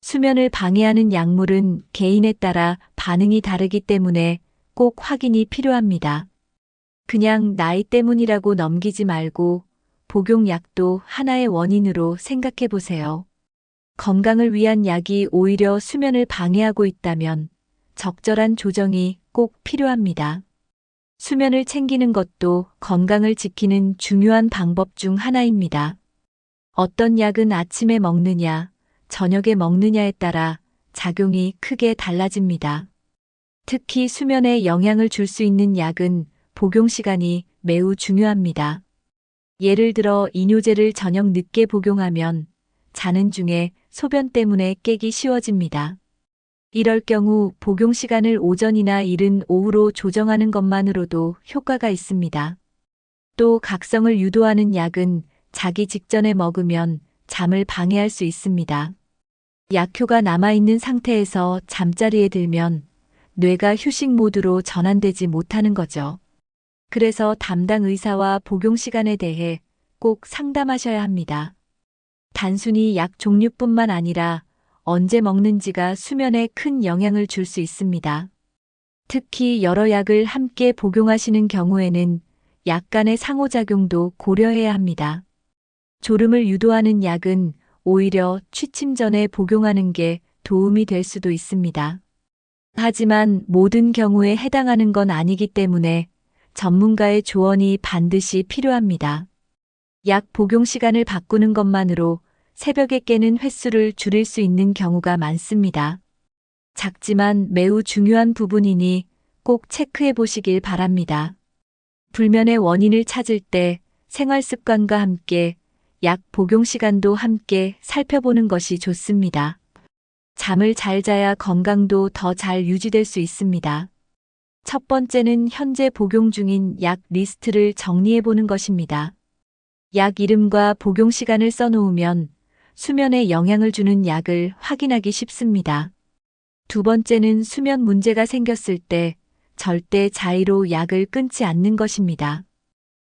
수면을 방해하는 약물은 개인에 따라 반응이 다르기 때문에 꼭 확인이 필요합니다. 그냥 나이 때문이라고 넘기지 말고 복용약도 하나의 원인으로 생각해 보세요. 건강을 위한 약이 오히려 수면을 방해하고 있다면 적절한 조정이 꼭 필요합니다. 수면을 챙기는 것도 건강을 지키는 중요한 방법 중 하나입니다. 어떤 약은 아침에 먹느냐, 저녁에 먹느냐에 따라 작용이 크게 달라집니다. 특히 수면에 영향을 줄 수 있는 약은 복용 시간이 매우 중요합니다. 예를 들어 이뇨제를 저녁 늦게 복용하면 자는 중에 소변 때문에 깨기 쉬워집니다. 이럴 경우 복용 시간을 오전이나 이른 오후로 조정하는 것만으로도 효과가 있습니다. 또 각성을 유도하는 약은 자기 직전에 먹으면 잠을 방해할 수 있습니다. 약효가 남아있는 상태에서 잠자리에 들면 뇌가 휴식 모드로 전환되지 못하는 거죠. 그래서 담당 의사와 복용 시간에 대해 꼭 상담하셔야 합니다. 단순히 약 종류뿐만 아니라 언제 먹는지가 수면에 큰 영향을 줄 수 있습니다. 특히 여러 약을 함께 복용하시는 경우에는 약 간의 상호작용도 고려해야 합니다. 졸음을 유도하는 약은 오히려 취침 전에 복용하는 게 도움이 될 수도 있습니다. 하지만 모든 경우에 해당하는 건 아니기 때문에 전문가의 조언이 반드시 필요합니다. 약 복용 시간을 바꾸는 것만으로 새벽에 깨는 횟수를 줄일 수 있는 경우가 많습니다. 작지만 매우 중요한 부분이니 꼭 체크해 보시길 바랍니다. 불면의 원인을 찾을 때 생활 습관과 함께 약 복용 시간도 함께 살펴보는 것이 좋습니다. 잠을 잘 자야 건강도 더 잘 유지될 수 있습니다. 첫 번째는 현재 복용 중인 약 리스트를 정리해 보는 것입니다. 약 이름과 복용 시간을 써놓으면 수면에 영향을 주는 약을 확인하기 쉽습니다. 두 번째는 수면 문제가 생겼을 때 절대 자의로 약을 끊지 않는 것입니다.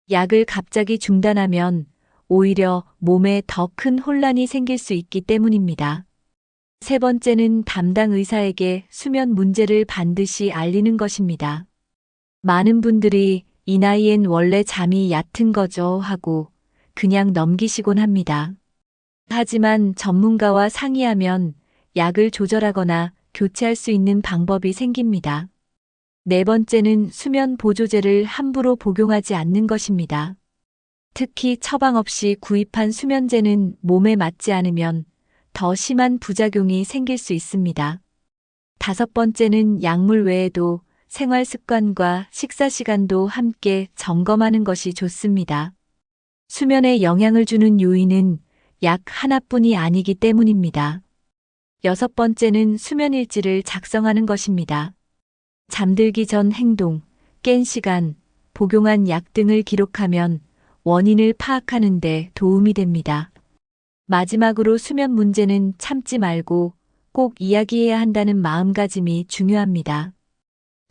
약을 갑자기 중단하면 오히려 몸에 더 큰 혼란이 생길 수 있기 때문입니다. 세 번째는 담당 의사에게 수면 문제를 반드시 알리는 것입니다. 많은 분들이 이 나이엔 원래 잠이 얕은 거죠 하고 그냥 넘기시곤 합니다. 하지만 전문가와 상의하면 약을 조절하거나 교체할 수 있는 방법이 생깁니다. 네 번째는 수면 보조제를 함부로 복용하지 않는 것입니다. 특히 처방 없이 구입한 수면제는 몸에 맞지 않으면 더 심한 부작용이 생길 수 있습니다. 다섯 번째는 약물 외에도 생활 습관과 식사 시간도 함께 점검하는 것이 좋습니다. 수면에 영향을 주는 요인은 약 하나뿐이 아니기 때문입니다. 여섯 번째는 수면 일지를 작성하는 것입니다. 잠들기 전 행동, 깬 시간, 복용한 약 등을 기록하면 원인을 파악하는 데 도움이 됩니다. 마지막으로 수면 문제는 참지 말고 꼭 이야기해야 한다는 마음가짐이 중요합니다.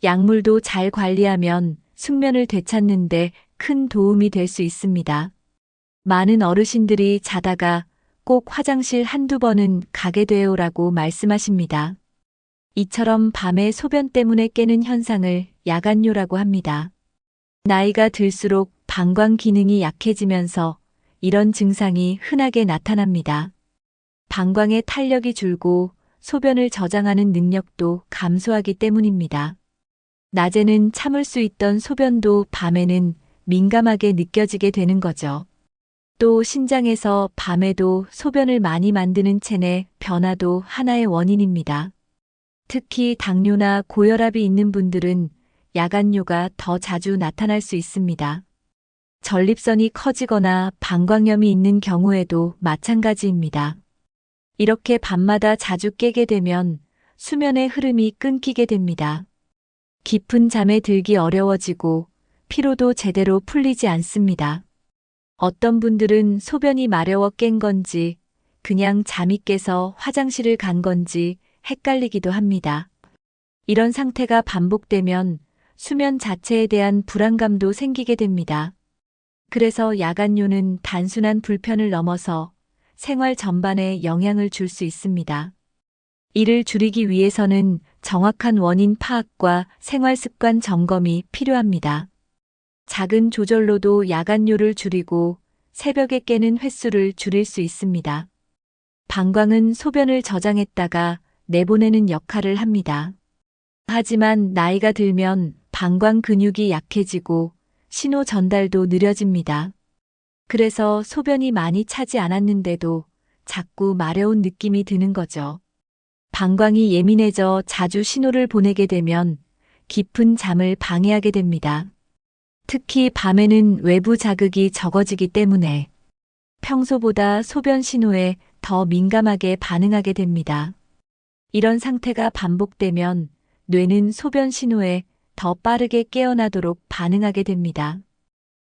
약물도 잘 관리하면 숙면을 되찾는 데 큰 도움이 될 수 있습니다. 많은 어르신들이 자다가 꼭 화장실 한두 번은 가게 돼요라고 말씀하십니다. 이처럼 밤에 소변 때문에 깨는 현상을 야간뇨라고 합니다. 나이가 들수록 방광 기능이 약해지면서 이런 증상이 흔하게 나타납니다. 방광의 탄력이 줄고 소변을 저장하는 능력도 감소하기 때문입니다. 낮에는 참을 수 있던 소변도 밤에는 민감하게 느껴지게 되는 거죠. 또 신장에서 밤에도 소변을 많이 만드는 체내 변화도 하나의 원인입니다. 특히 당뇨나 고혈압이 있는 분들은 야간뇨가 더 자주 나타날 수 있습니다. 전립선이 커지거나 방광염이 있는 경우에도 마찬가지입니다. 이렇게 밤마다 자주 깨게 되면 수면의 흐름이 끊기게 됩니다. 깊은 잠에 들기 어려워지고 피로도 제대로 풀리지 않습니다. 어떤 분들은 소변이 마려워 깬 건지 그냥 잠이 깨서 화장실을 간 건지 헷갈리기도 합니다. 이런 상태가 반복되면 수면 자체에 대한 불안감도 생기게 됩니다. 그래서 야간뇨는 단순한 불편을 넘어서 생활 전반에 영향을 줄 수 있습니다. 이를 줄이기 위해서는 정확한 원인 파악과 생활 습관 점검이 필요합니다. 작은 조절로도 야간뇨를 줄이고 새벽에 깨는 횟수를 줄일 수 있습니다. 방광은 소변을 저장했다가 내보내는 역할을 합니다. 하지만 나이가 들면 방광 근육이 약해지고 신호 전달도 느려집니다. 그래서 소변이 많이 차지 않았는데도 자꾸 마려운 느낌이 드는 거죠. 방광이 예민해져 자주 신호를 보내게 되면 깊은 잠을 방해하게 됩니다. 특히 밤에는 외부 자극이 적어지기 때문에 평소보다 소변 신호에 더 민감하게 반응하게 됩니다. 이런 상태가 반복되면 뇌는 소변 신호에 더 빠르게 깨어나도록 반응하게 됩니다.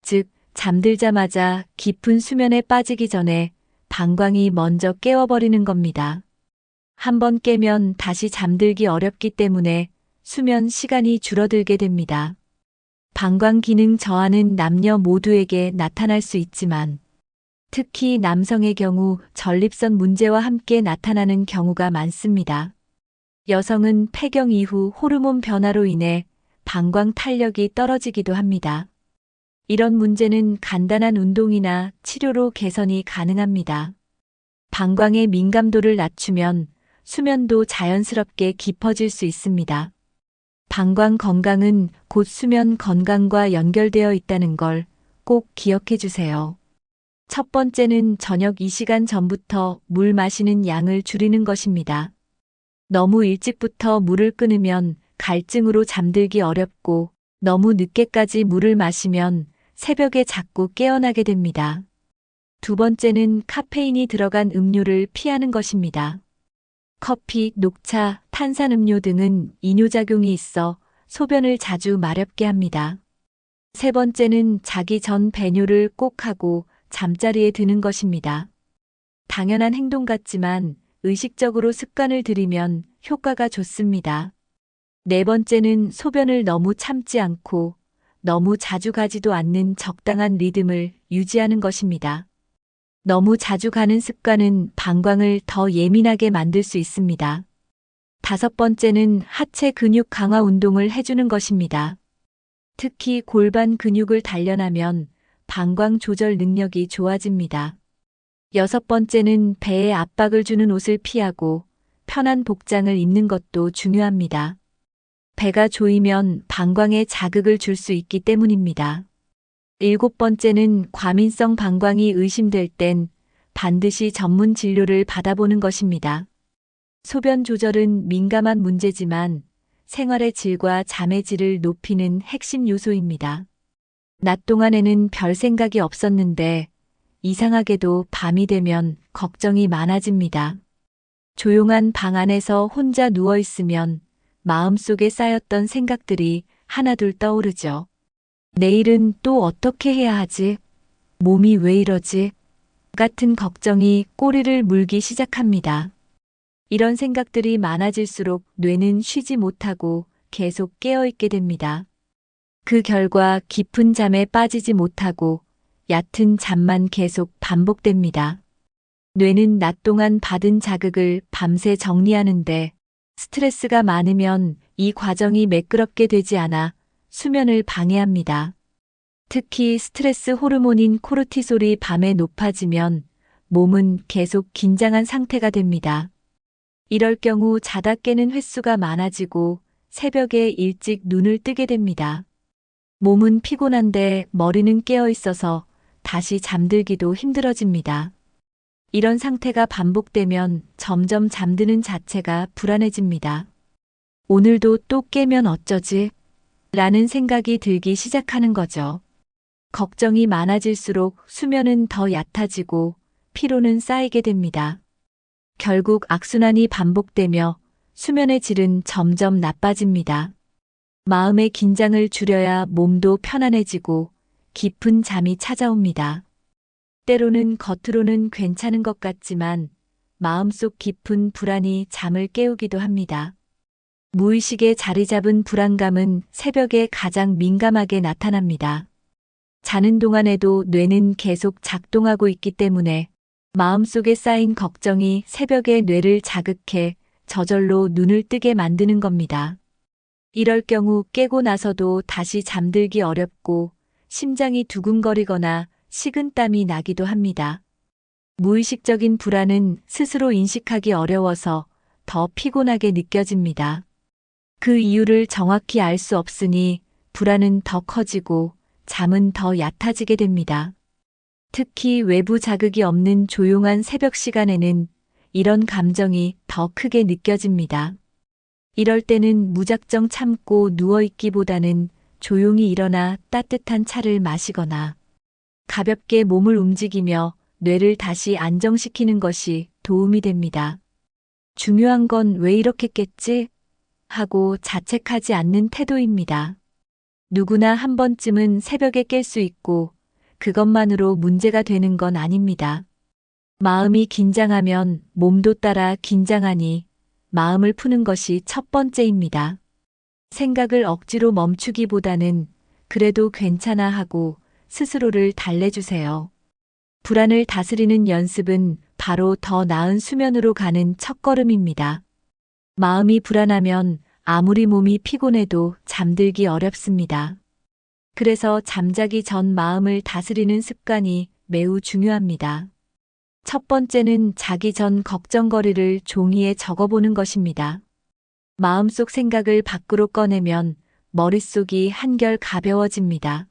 즉, 잠들자마자 깊은 수면에 빠지기 전에 방광이 먼저 깨워버리는 겁니다. 한번 깨면 다시 잠들기 어렵기 때문에 수면 시간이 줄어들게 됩니다. 방광 기능 저하는 남녀 모두에게 나타날 수 있지만 특히 남성의 경우 전립선 문제와 함께 나타나는 경우가 많습니다. 여성은 폐경 이후 호르몬 변화로 인해 방광 탄력이 떨어지기도 합니다. 이런 문제는 간단한 운동이나 치료로 개선이 가능합니다. 방광의 민감도를 낮추면 수면도 자연스럽게 깊어질 수 있습니다. 방광 건강은 곧 수면 건강과 연결되어 있다는 걸 꼭 기억해 주세요. 첫 번째는 저녁 이 시간 전부터 물 마시는 양을 줄이는 것입니다. 너무 일찍부터 물을 끊으면 갈증으로 잠들기 어렵고 너무 늦게까지 물을 마시면 새벽에 자꾸 깨어나게 됩니다. 두 번째는 카페인이 들어간 음료를 피하는 것입니다. 커피, 녹차, 탄산음료 등은 이뇨작용이 있어 소변을 자주 마렵게 합니다. 세 번째는 자기 전 배뇨를 꼭 하고 잠자리에 드는 것입니다. 당연한 행동 같지만 의식적으로 습관을 들이면 효과가 좋습니다. 네 번째는 소변을 너무 참지 않고 너무 자주 가지도 않는 적당한 리듬을 유지하는 것입니다. 너무 자주 가는 습관은 방광을 더 예민하게 만들 수 있습니다. 다섯 번째는 하체 근육 강화 운동을 해주는 것입니다. 특히 골반 근육을 단련하면 방광 조절 능력이 좋아집니다. 여섯 번째는 배에 압박을 주는 옷을 피하고 편한 복장을 입는 것도 중요합니다. 배가 조이면 방광에 자극을 줄 수 있기 때문입니다. 일곱 번째는 과민성 방광이 의심될 땐 반드시 전문 진료를 받아보는 것입니다. 소변 조절은 민감한 문제지만 생활의 질과 잠의 질을 높이는 핵심 요소입니다. 낮 동안에는 별 생각이 없었는데 이상하게도 밤이 되면 걱정이 많아집니다. 조용한 방 안에서 혼자 누워 있으면 마음속에 쌓였던 생각들이 하나둘 떠오르죠. 내일은 또 어떻게 해야 하지? 몸이 왜 이러지? 같은 걱정이 꼬리를 물기 시작합니다. 이런 생각들이 많아질수록 뇌는 쉬지 못하고 계속 깨어있게 됩니다. 그 결과 깊은 잠에 빠지지 못하고 얕은 잠만 계속 반복됩니다. 뇌는 낮 동안 받은 자극을 밤새 정리하는데 스트레스가 많으면 이 과정이 매끄럽게 되지 않아 수면을 방해합니다. 특히 스트레스 호르몬인 코르티솔이 밤에 높아지면 몸은 계속 긴장한 상태가 됩니다. 이럴 경우 자다 깨는 횟수가 많아지고 새벽에 일찍 눈을 뜨게 됩니다. 몸은 피곤한데 머리는 깨어 있어서 다시 잠들기도 힘들어집니다. 이런 상태가 반복되면 점점 잠드는 자체가 불안해집니다. 오늘도 또 깨면 어쩌지? 라는 생각이 들기 시작하는 거죠. 걱정이 많아질수록 수면은 더 얕아지고 피로는 쌓이게 됩니다. 결국 악순환이 반복되며 수면의 질은 점점 나빠집니다. 마음의 긴장을 줄여야 몸도 편안해지고 깊은 잠이 찾아옵니다. 때로는 겉으로는 괜찮은 것 같지만 마음속 깊은 불안이 잠을 깨우기도 합니다. 무의식에 자리 잡은 불안감은 새벽에 가장 민감하게 나타납니다. 자는 동안에도 뇌는 계속 작동하고 있기 때문에 마음속에 쌓인 걱정이 새벽에 뇌를 자극해 저절로 눈을 뜨게 만드는 겁니다. 이럴 경우 깨고 나서도 다시 잠들기 어렵고 심장이 두근거리거나 식은땀이 나기도 합니다. 무의식적인 불안은 스스로 인식하기 어려워서 더 피곤하게 느껴집니다. 그 이유를 정확히 알 수 없으니 불안은 더 커지고 잠은 더 얕아지게 됩니다. 특히 외부 자극이 없는 조용한 새벽 시간에는 이런 감정이 더 크게 느껴집니다. 이럴 때는 무작정 참고 누워있기보다는 조용히 일어나 따뜻한 차를 마시거나 가볍게 몸을 움직이며 뇌를 다시 안정시키는 것이 도움이 됩니다. 중요한 건 왜 이렇게 깼지? 하고 자책하지 않는 태도입니다. 누구나 한 번쯤은 새벽에 깰 수 있고 그것만으로 문제가 되는 건 아닙니다. 마음이 긴장하면 몸도 따라 긴장하니 마음을 푸는 것이 첫 번째입니다. 생각을 억지로 멈추기보다는 그래도 괜찮아 하고 스스로를 달래주세요. 불안을 다스리는 연습은 바로 더 나은 수면으로 가는 첫걸음입니다. 마음이 불안하면 아무리 몸이 피곤해도 잠들기 어렵습니다. 그래서 잠자기 전 마음을 다스리는 습관이 매우 중요합니다. 첫 번째는 자기 전 걱정거리를 종이에 적어보는 것입니다. 마음속 생각을 밖으로 꺼내면 머릿속이 한결 가벼워집니다.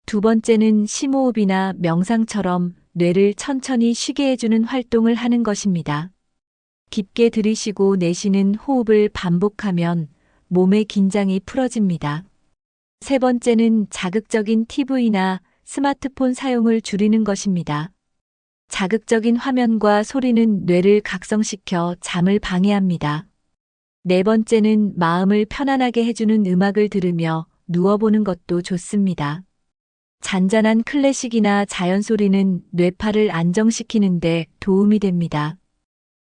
두 번째는 심호흡이나 명상처럼 뇌를 천천히 쉬게 해주는 활동을 하는 것입니다. 깊게 들이쉬고 내쉬는 호흡을 반복하면 몸의 긴장이 풀어집니다. 세 번째는 자극적인 TV나 스마트폰 사용을 줄이는 것입니다. 자극적인 화면과 소리는 뇌를 각성시켜 잠을 방해합니다. 네 번째는 마음을 편안하게 해주는 음악을 들으며 누워보는 것도 좋습니다. 잔잔한 클래식이나 자연 소리는 뇌파를 안정시키는데 도움이 됩니다.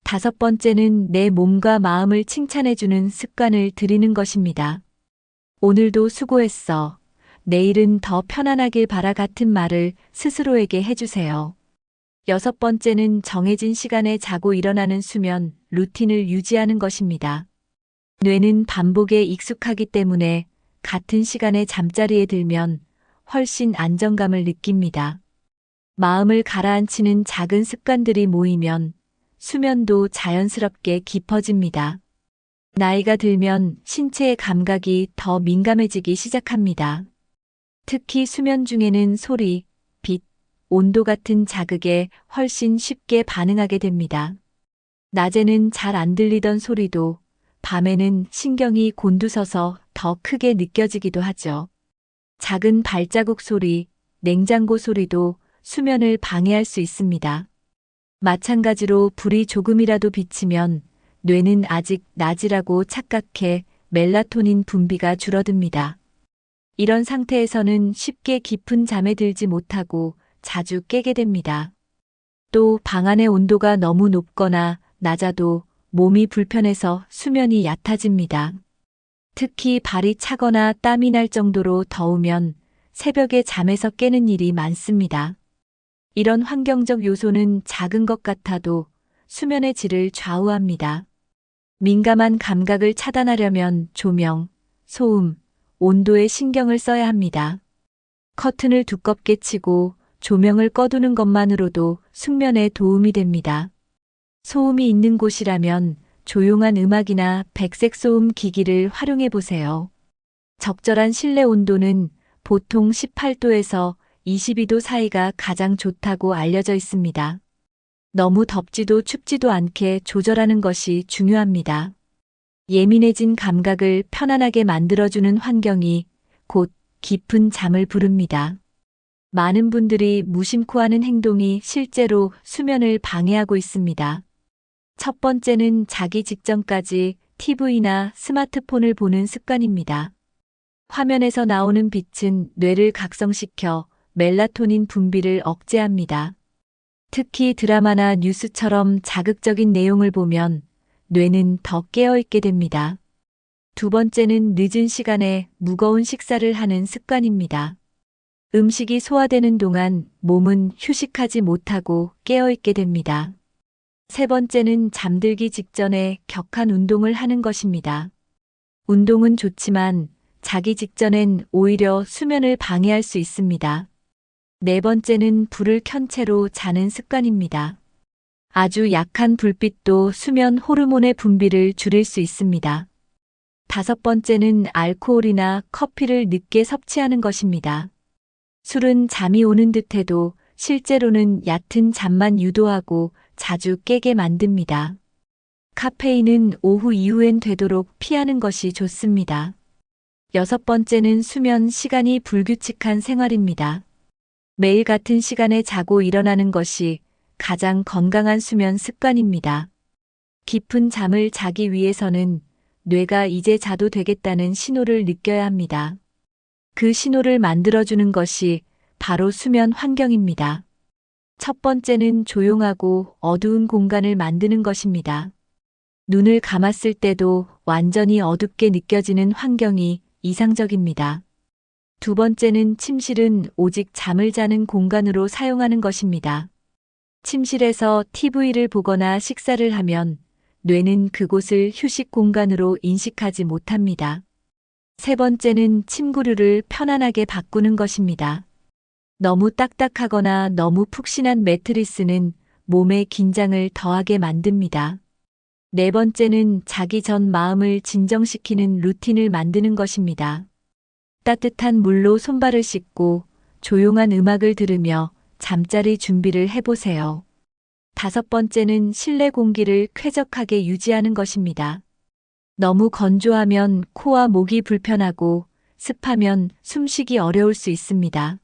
다섯 번째는 내 몸과 마음을 칭찬해주는 습관을 들이는 것입니다. 오늘도 수고했어. 내일은 더 편안하길 바라 같은 말을 스스로에게 해주세요. 여섯 번째는 정해진 시간에 자고 일어나는 수면 루틴을 유지하는 것입니다. 뇌는 반복에 익숙하기 때문에 같은 시간에 잠자리에 들면 훨씬 안정감을 느낍니다. 마음을 가라앉히는 작은 습관들이 모이면 수면도 자연스럽게 깊어집니다. 나이가 들면 신체의 감각이 더 민감해지기 시작합니다. 특히 수면 중에는 소리, 빛, 온도 같은 자극에 훨씬 쉽게 반응하게 됩니다. 낮에는 잘 안 들리던 소리도 밤에는 신경이 곤두서서 더 크게 느껴지기도 하죠. 작은 발자국 소리, 냉장고 소리도 수면을 방해할 수 있습니다. 마찬가지로 불이 조금이라도 비치면 뇌는 아직 낮이라고 착각해 멜라토닌 분비가 줄어듭니다. 이런 상태에서는 쉽게 깊은 잠에 들지 못하고 자주 깨게 됩니다. 또 방 안의 온도가 너무 높거나 낮아도 몸이 불편해서 수면이 얕아집니다. 특히 발이 차거나 땀이 날 정도로 더우면 새벽에 잠에서 깨는 일이 많습니다. 이런 환경적 요소는 작은 것 같아도 수면의 질을 좌우합니다. 민감한 감각을 차단하려면 조명, 소음, 온도에 신경을 써야 합니다. 커튼을 두껍게 치고 조명을 꺼두는 것만으로도 숙면에 도움이 됩니다. 소음이 있는 곳이라면 조용한 음악이나 백색 소음 기기를 활용해 보세요. 적절한 실내 온도는 보통 18도에서 22도 사이가 가장 좋다고 알려져 있습니다. 너무 덥지도 춥지도 않게 조절하는 것이 중요합니다. 예민해진 감각을 편안하게 만들어주는 환경이 곧 깊은 잠을 부릅니다. 많은 분들이 무심코 하는 행동이 실제로 수면을 방해하고 있습니다. 첫 번째는 자기 직전까지 TV나 스마트폰을 보는 습관입니다. 화면에서 나오는 빛은 뇌를 각성시켜 멜라토닌 분비를 억제합니다. 특히 드라마나 뉴스처럼 자극적인 내용을 보면 뇌는 더 깨어있게 됩니다. 두 번째는 늦은 시간에 무거운 식사를 하는 습관입니다. 음식이 소화되는 동안 몸은 휴식하지 못하고 깨어있게 됩니다. 세 번째는 잠들기 직전에 격한 운동을 하는 것입니다. 운동은 좋지만 자기 직전엔 오히려 수면을 방해할 수 있습니다. 네 번째는 불을 켠 채로 자는 습관입니다. 아주 약한 불빛도 수면 호르몬의 분비를 줄일 수 있습니다. 다섯 번째는 알코올이나 커피를 늦게 섭취하는 것입니다. 술은 잠이 오는 듯해도 실제로는 얕은 잠만 유도하고 자주 깨게 만듭니다. 카페인은 오후 이후엔 되도록 피하는 것이 좋습니다. 여섯 번째는 수면 시간이 불규칙한 생활입니다. 매일 같은 시간에 자고 일어나는 것이 가장 건강한 수면 습관입니다. 깊은 잠을 자기 위해서는 뇌가 이제 자도 되겠다는 신호를 느껴야 합니다. 그 신호를 만들어주는 것이 바로 수면 환경입니다. 첫 번째는 조용하고 어두운 공간을 만드는 것입니다. 눈을 감았을 때도 완전히 어둡게 느껴지는 환경이 이상적입니다. 두 번째는 침실은 오직 잠을 자는 공간으로 사용하는 것입니다. 침실에서 TV를 보거나 식사를 하면 뇌는 그곳을 휴식 공간으로 인식하지 못합니다. 세 번째는 침구류를 편안하게 바꾸는 것입니다. 너무 딱딱하거나 너무 푹신한 매트리스는 몸의 긴장을 더하게 만듭니다. 네 번째는 자기 전 마음을 진정시키는 루틴을 만드는 것입니다. 따뜻한 물로 손발을 씻고 조용한 음악을 들으며 잠자리 준비를 해보세요. 다섯 번째는 실내 공기를 쾌적하게 유지하는 것입니다. 너무 건조하면 코와 목이 불편하고 습하면 숨쉬기 어려울 수 있습니다.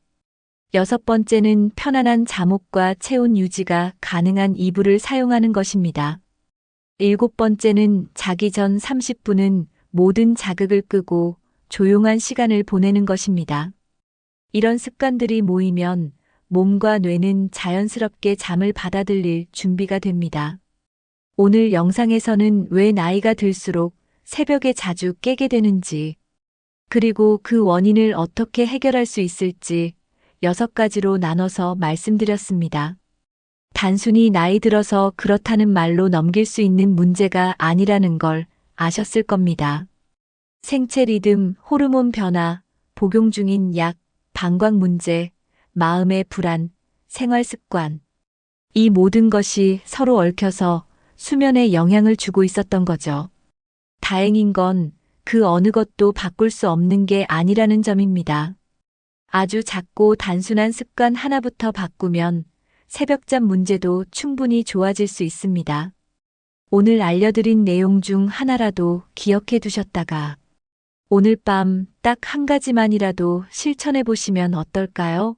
여섯 번째는 편안한 잠옷과 체온 유지가 가능한 이불을 사용하는 것입니다. 일곱 번째는 자기 전 30분은 모든 자극을 끄고 조용한 시간을 보내는 것입니다. 이런 습관들이 모이면 몸과 뇌는 자연스럽게 잠을 받아들일 준비가 됩니다. 오늘 영상에서는 왜 나이가 들수록 새벽에 자주 깨게 되는지, 그리고 그 원인을 어떻게 해결할 수 있을지 6가지로 나눠서 말씀드렸습니다. 단순히 나이 들어서 그렇다는 말로 넘길 수 있는 문제가 아니라는 걸 아셨을 겁니다. 생체 리듬, 호르몬 변화, 복용 중인 약, 방광 문제, 마음의 불안, 생활 습관. 이 모든 것이 서로 얽혀서 수면에 영향을 주고 있었던 거죠. 다행인 건 그 어느 것도 바꿀 수 없는 게 아니라는 점입니다. 아주 작고 단순한 습관 하나부터 바꾸면 새벽잠 문제도 충분히 좋아질 수 있습니다. 오늘 알려드린 내용 중 하나라도 기억해 두셨다가 오늘 밤 딱 한 가지만이라도 실천해 보시면 어떨까요?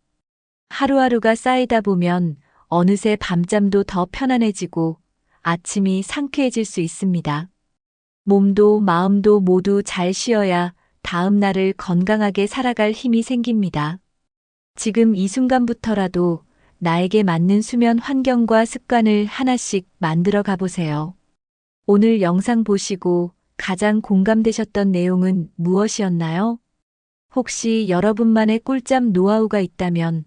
하루하루가 쌓이다 보면 어느새 밤잠도 더 편안해지고 아침이 상쾌해질 수 있습니다. 몸도 마음도 모두 잘 쉬어야 다음 날을 건강하게 살아갈 힘이 생깁니다. 지금 이 순간부터라도 나에게 맞는 수면 환경과 습관을 하나씩 만들어 가보세요. 오늘 영상 보시고 가장 공감되셨던 내용은 무엇이었나요? 혹시 여러분만의 꿀잠 노하우가 있다면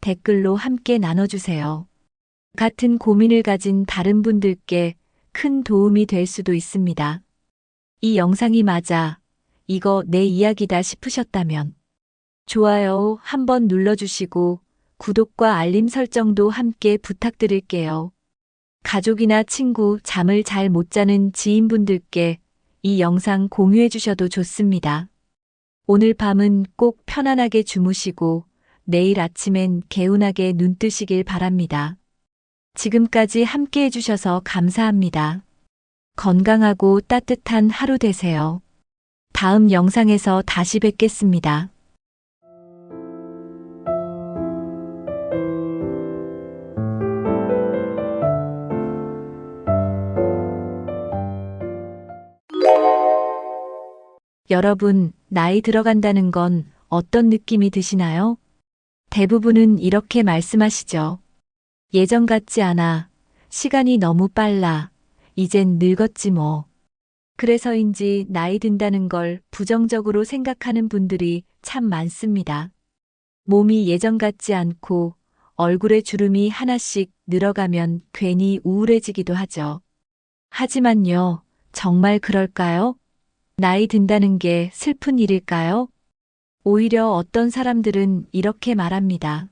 댓글로 함께 나눠주세요. 같은 고민을 가진 다른 분들께 큰 도움이 될 수도 있습니다. 이 영상이 맞아, 이거 내 이야기다 싶으셨다면 좋아요 한번 눌러주시고 구독과 알림 설정도 함께 부탁드릴게요. 가족이나 친구, 잠을 잘 못 자는 지인분들께 이 영상 공유해 주셔도 좋습니다. 오늘 밤은 꼭 편안하게 주무시고 내일 아침엔 개운하게 눈 뜨시길 바랍니다. 지금까지 함께 해주셔서 감사합니다. 건강하고 따뜻한 하루 되세요. 다음 영상에서 다시 뵙겠습니다. 여러분, 나이 들어간다는 건 어떤 느낌이 드시나요? 대부분은 이렇게 말씀하시죠. 예전 같지 않아. 시간이 너무 빨라. 이젠 늙었지 뭐. 그래서인지 나이 든다는 걸 부정적으로 생각하는 분들이 참 많습니다. 몸이 예전 같지 않고 얼굴에 주름이 하나씩 늘어가면 괜히 우울해지기도 하죠. 하지만요, 정말 그럴까요? 나이 든다는 게 슬픈 일일까요? 오히려 어떤 사람들은 이렇게 말합니다.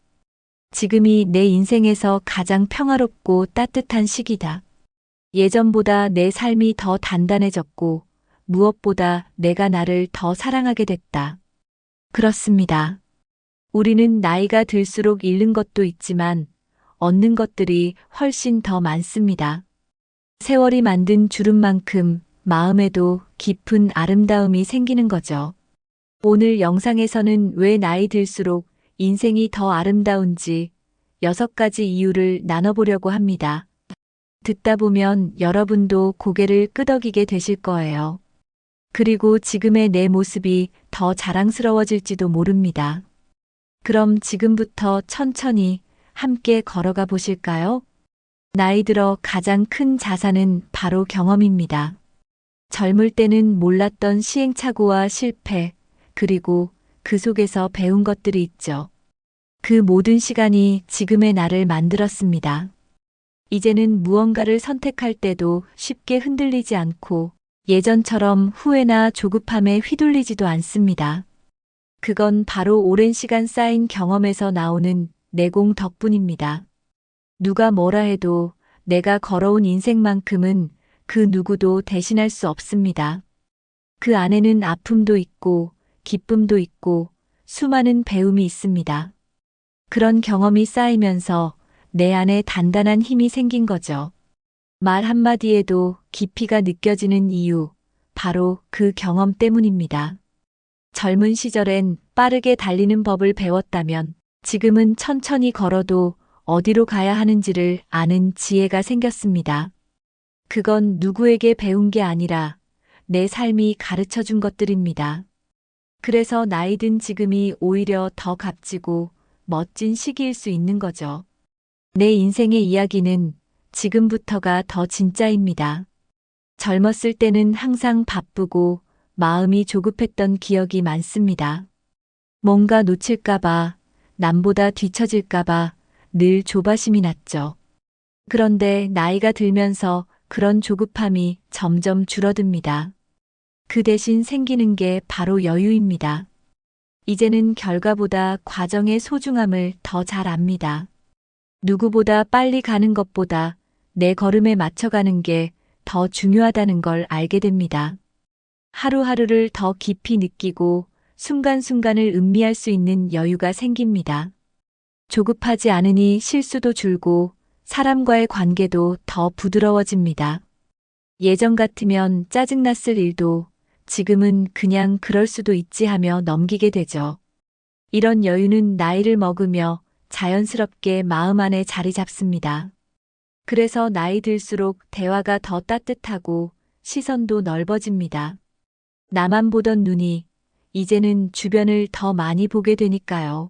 지금이 내 인생에서 가장 평화롭고 따뜻한 시기다. 예전보다 내 삶이 더 단단해졌고 무엇보다 내가 나를 더 사랑하게 됐다. 그렇습니다. 우리는 나이가 들수록 잃는 것도 있지만 얻는 것들이 훨씬 더 많습니다. 세월이 만든 주름만큼 마음에도 깊은 아름다움이 생기는 거죠. 오늘 영상에서는 왜 나이 들수록 인생이 더 아름다운지 6가지 이유를 나눠보려고 합니다. 듣다 보면 여러분도 고개를 끄덕이게 되실 거예요. 그리고 지금의 내 모습이 더 자랑스러워질지도 모릅니다. 그럼 지금부터 천천히 함께 걸어가 보실까요? 나이 들어 가장 큰 자산은 바로 경험입니다. 젊을 때는 몰랐던 시행착오와 실패, 그리고 그 속에서 배운 것들이 있죠. 그 모든 시간이 지금의 나를 만들었습니다. 이제는 무언가를 선택할 때도 쉽게 흔들리지 않고 예전처럼 후회나 조급함에 휘둘리지도 않습니다. 그건 바로 오랜 시간 쌓인 경험에서 나오는 내공 덕분입니다. 누가 뭐라 해도 내가 걸어온 인생만큼은 그 누구도 대신할 수 없습니다. 그 안에는 아픔도 있고 기쁨도 있고 수많은 배움이 있습니다. 그런 경험이 쌓이면서 내 안에 단단한 힘이 생긴 거죠. 말 한마디에도 깊이가 느껴지는 이유, 바로 그 경험 때문입니다. 젊은 시절엔 빠르게 달리는 법을 배웠다면 지금은 천천히 걸어도 어디로 가야 하는지를 아는 지혜가 생겼습니다. 그건 누구에게 배운 게 아니라 내 삶이 가르쳐 준 것들입니다. 그래서 나이 든 지금이 오히려 더 값지고 멋진 시기일 수 있는 거죠. 내 인생의 이야기는 지금부터가 더 진짜입니다. 젊었을 때는 항상 바쁘고 마음이 조급했던 기억이 많습니다. 뭔가 놓칠까봐, 남보다 뒤처질까봐 늘 조바심이 났죠. 그런데 나이가 들면서 그런 조급함이 점점 줄어듭니다. 그 대신 생기는 게 바로 여유입니다. 이제는 결과보다 과정의 소중함을 더 잘 압니다. 누구보다 빨리 가는 것보다 내 걸음에 맞춰가는 게 더 중요하다는 걸 알게 됩니다. 하루하루를 더 깊이 느끼고 순간순간을 음미할 수 있는 여유가 생깁니다. 조급하지 않으니 실수도 줄고 사람과의 관계도 더 부드러워집니다. 예전 같으면 짜증났을 일도 지금은 그냥 그럴 수도 있지 하며 넘기게 되죠. 이런 여유는 나이를 먹으며 자연스럽게 마음 안에 자리 잡습니다. 그래서 나이 들수록 대화가 더 따뜻하고 시선도 넓어집니다. 나만 보던 눈이 이제는 주변을 더 많이 보게 되니까요.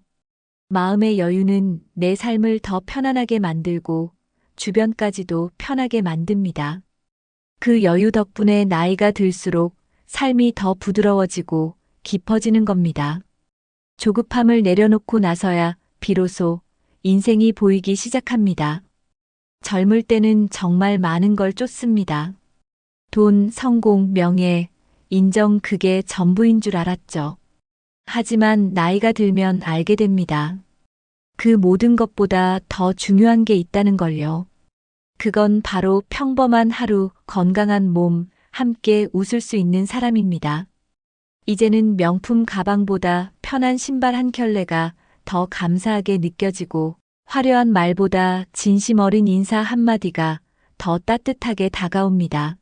마음의 여유는 내 삶을 더 편안하게 만들고 주변까지도 편하게 만듭니다. 그 여유 덕분에 나이가 들수록 삶이 더 부드러워지고 깊어지는 겁니다. 조급함을 내려놓고 나서야 비로소 인생이 보이기 시작합니다. 젊을 때는 정말 많은 걸 쫓습니다. 돈, 성공, 명예, 인정, 그게 전부인 줄 알았죠. 하지만 나이가 들면 알게 됩니다. 그 모든 것보다 더 중요한 게 있다는 걸요. 그건 바로 평범한 하루, 건강한 몸, 함께 웃을 수 있는 사람입니다. 이제는 명품 가방보다 편한 신발 한 켤레가 더 감사하게 느껴지고 화려한 말보다 진심 어린 인사 한마디가 더 따뜻하게 다가옵니다.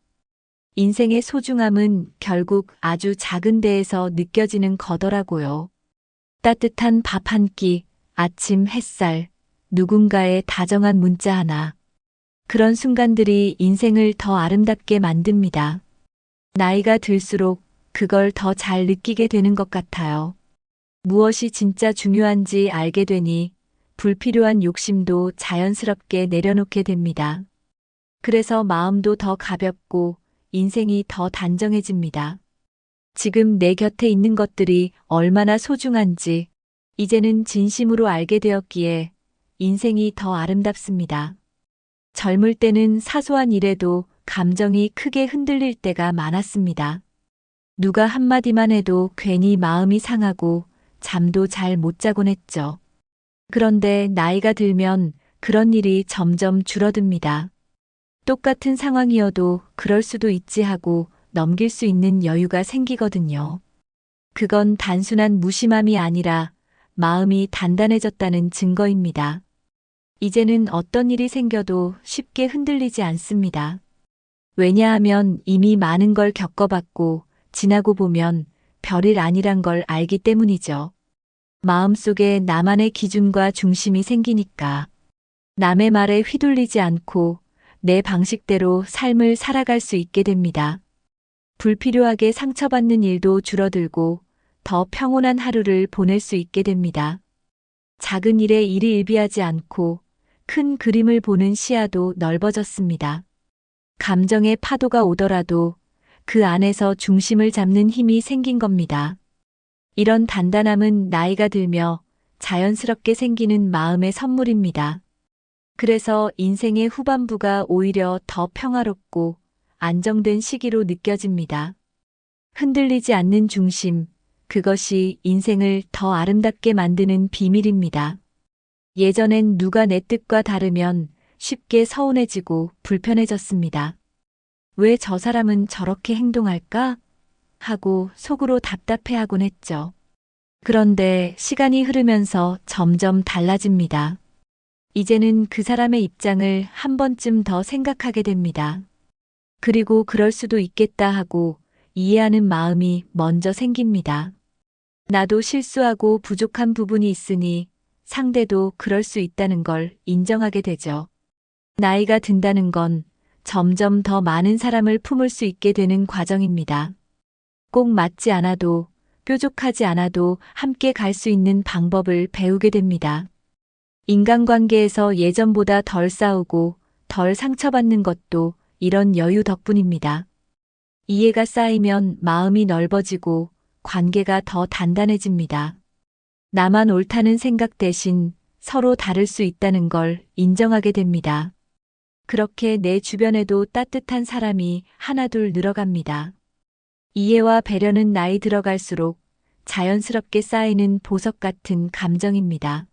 인생의 소중함은 결국 아주 작은 데에서 느껴지는 거더라고요. 따뜻한 밥 한 끼, 아침 햇살, 누군가의 다정한 문자 하나. 그런 순간들이 인생을 더 아름답게 만듭니다. 나이가 들수록 그걸 더 잘 느끼게 되는 것 같아요. 무엇이 진짜 중요한지 알게 되니 불필요한 욕심도 자연스럽게 내려놓게 됩니다. 그래서 마음도 더 가볍고 인생이 더 단정해집니다. 지금 내 곁에 있는 것들이 얼마나 소중한지 이제는 진심으로 알게 되었기에 인생이 더 아름답습니다. 젊을 때는 사소한 일에도 감정이 크게 흔들릴 때가 많았습니다. 누가 한마디만 해도 괜히 마음이 상하고 잠도 잘 못 자곤 했죠. 그런데 나이가 들면 그런 일이 점점 줄어듭니다. 똑같은 상황이어도 그럴 수도 있지 하고 넘길 수 있는 여유가 생기거든요. 그건 단순한 무심함이 아니라 마음이 단단해졌다는 증거입니다. 이제는 어떤 일이 생겨도 쉽게 흔들리지 않습니다. 왜냐하면 이미 많은 걸 겪어봤고 지나고 보면 별일 아니란 걸 알기 때문이죠. 마음속에 나만의 기준과 중심이 생기니까 남의 말에 휘둘리지 않고 내 방식대로 삶을 살아갈 수 있게 됩니다. 불필요하게 상처받는 일도 줄어들고 더 평온한 하루를 보낼 수 있게 됩니다. 작은 일에 일희일비하지 않고 큰 그림을 보는 시야도 넓어졌습니다. 감정의 파도가 오더라도 그 안에서 중심을 잡는 힘이 생긴 겁니다. 이런 단단함은 나이가 들며 자연스럽게 생기는 마음의 선물입니다. 그래서 인생의 후반부가 오히려 더 평화롭고 안정된 시기로 느껴집니다. 흔들리지 않는 중심, 그것이 인생을 더 아름답게 만드는 비밀입니다. 예전엔 누가 내 뜻과 다르면 쉽게 서운해지고 불편해졌습니다. 왜 저 사람은 저렇게 행동할까? 하고 속으로 답답해하곤 했죠. 그런데 시간이 흐르면서 점점 달라집니다. 이제는 그 사람의 입장을 한 번쯤 더 생각하게 됩니다. 그리고 그럴 수도 있겠다 하고 이해하는 마음이 먼저 생깁니다. 나도 실수하고 부족한 부분이 있으니 상대도 그럴 수 있다는 걸 인정하게 되죠. 나이가 든다는 건 점점 더 많은 사람을 품을 수 있게 되는 과정입니다. 꼭 맞지 않아도 뾰족하지 않아도 함께 갈 수 있는 방법을 배우게 됩니다. 인간관계에서 예전보다 덜 싸우고 덜 상처받는 것도 이런 여유 덕분입니다. 이해가 쌓이면 마음이 넓어지고 관계가 더 단단해집니다. 나만 옳다는 생각 대신 서로 다를 수 있다는 걸 인정하게 됩니다. 그렇게 내 주변에도 따뜻한 사람이 하나둘 늘어갑니다. 이해와 배려는 나이 들어갈수록 자연스럽게 쌓이는 보석 같은 감정입니다.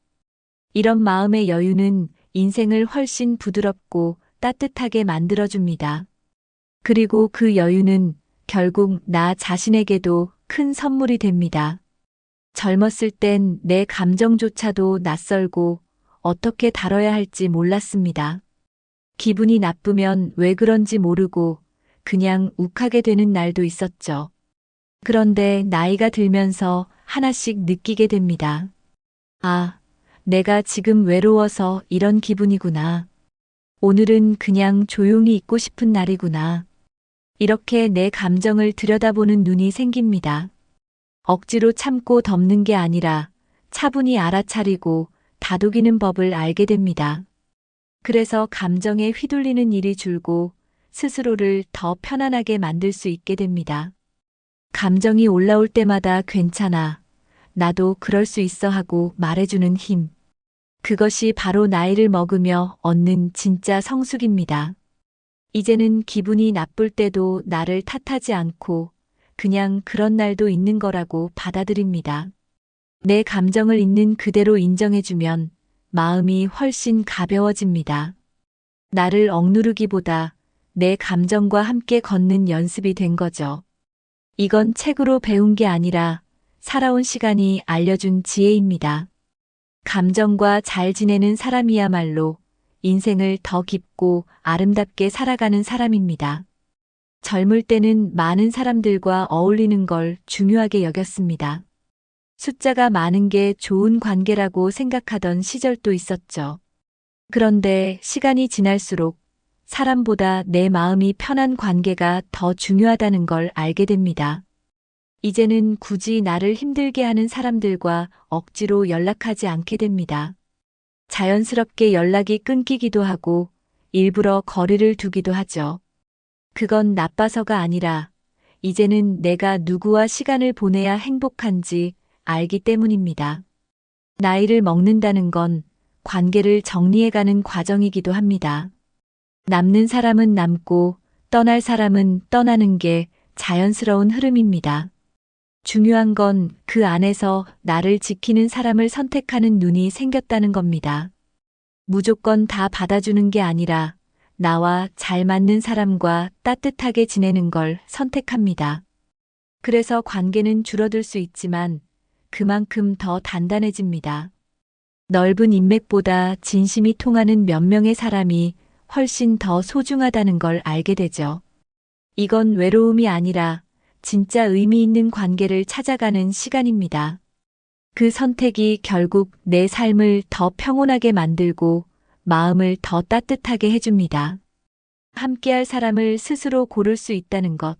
이런 마음의 여유는 인생을 훨씬 부드럽고 따뜻하게 만들어줍니다. 그리고 그 여유는 결국 나 자신에게도 큰 선물이 됩니다. 젊었을 땐 내 감정조차도 낯설고 어떻게 다뤄야 할지 몰랐습니다. 기분이 나쁘면 왜 그런지 모르고 그냥 욱하게 되는 날도 있었죠. 그런데 나이가 들면서 하나씩 느끼게 됩니다. 아, 내가 지금 외로워서 이런 기분이구나. 오늘은 그냥 조용히 있고 싶은 날이구나. 이렇게 내 감정을 들여다보는 눈이 생깁니다. 억지로 참고 덮는 게 아니라 차분히 알아차리고 다독이는 법을 알게 됩니다. 그래서 감정에 휘둘리는 일이 줄고 스스로를 더 편안하게 만들 수 있게 됩니다. 감정이 올라올 때마다 괜찮아. 나도 그럴 수 있어 하고 말해주는 힘. 그것이 바로 나이를 먹으며 얻는 진짜 성숙입니다. 이제는 기분이 나쁠 때도 나를 탓하지 않고 그냥 그런 날도 있는 거라고 받아들입니다. 내 감정을 있는 그대로 인정해주면 마음이 훨씬 가벼워집니다. 나를 억누르기보다 내 감정과 함께 걷는 연습이 된 거죠. 이건 책으로 배운 게 아니라 살아온 시간이 알려준 지혜입니다. 감정과 잘 지내는 사람이야말로 인생을 더 깊고 아름답게 살아가는 사람입니다. 젊을 때는 많은 사람들과 어울리는 걸 중요하게 여겼습니다. 숫자가 많은 게 좋은 관계라고 생각하던 시절도 있었죠. 그런데 시간이 지날수록 사람보다 내 마음이 편한 관계가 더 중요하다는 걸 알게 됩니다. 이제는 굳이 나를 힘들게 하는 사람들과 억지로 연락하지 않게 됩니다. 자연스럽게 연락이 끊기기도 하고 일부러 거리를 두기도 하죠. 그건 나빠서가 아니라 이제는 내가 누구와 시간을 보내야 행복한지 알기 때문입니다. 나이를 먹는다는 건 관계를 정리해가는 과정이기도 합니다. 남는 사람은 남고 떠날 사람은 떠나는 게 자연스러운 흐름입니다. 중요한 건 그 안에서 나를 지키는 사람을 선택하는 눈이 생겼다는 겁니다. 무조건 다 받아주는 게 아니라 나와 잘 맞는 사람과 따뜻하게 지내는 걸 선택합니다. 그래서 관계는 줄어들 수 있지만 그만큼 더 단단해집니다. 넓은 인맥보다 진심이 통하는 몇 명의 사람이 훨씬 더 소중하다는 걸 알게 되죠. 이건 외로움이 아니라 진짜 의미 있는 관계를 찾아가는 시간입니다. 그 선택이 결국 내 삶을 더 평온하게 만들고 마음을 더 따뜻하게 해줍니다. 함께할 사람을 스스로 고를 수 있다는 것.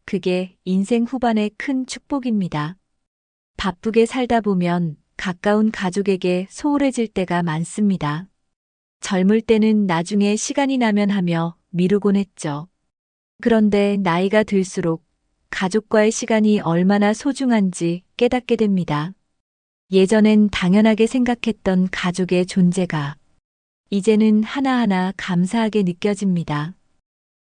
그게 인생 후반의 큰 축복입니다. 바쁘게 살다 보면 가까운 가족에게 소홀해질 때가 많습니다. 젊을 때는 나중에 시간이 나면 하며 미루곤 했죠. 그런데 나이가 들수록 가족과의 시간이 얼마나 소중한지 깨닫게 됩니다. 예전엔 당연하게 생각했던 가족의 존재가 이제는 하나하나 감사하게 느껴집니다.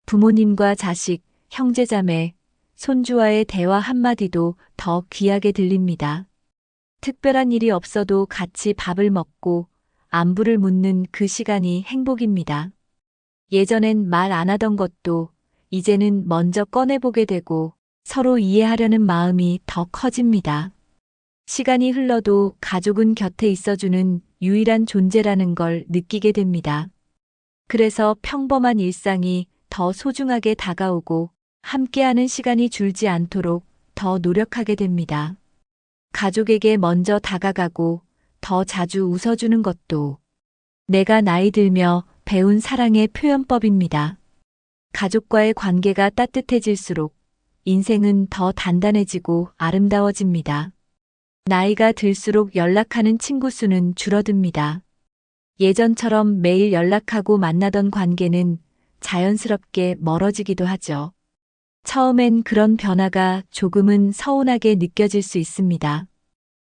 부모님과 자식, 형제자매, 손주와의 대화 한마디도 더 귀하게 들립니다. 특별한 일이 없어도 같이 밥을 먹고 안부를 묻는 그 시간이 행복입니다. 예전엔 말 안 하던 것도 이제는 먼저 꺼내보게 되고 서로 이해하려는 마음이 더 커집니다. 시간이 흘러도 가족은 곁에 있어주는 유일한 존재라는 걸 느끼게 됩니다. 그래서 평범한 일상이 더 소중하게 다가오고 함께하는 시간이 줄지 않도록 더 노력하게 됩니다. 가족에게 먼저 다가가고 더 자주 웃어주는 것도 내가 나이 들며 배운 사랑의 표현법입니다. 가족과의 관계가 따뜻해질수록 인생은 더 단단해지고 아름다워집니다. 나이가 들수록 연락하는 친구 수는 줄어듭니다. 예전처럼 매일 연락하고 만나던 관계는 자연스럽게 멀어지기도 하죠. 처음엔 그런 변화가 조금은 서운하게 느껴질 수 있습니다.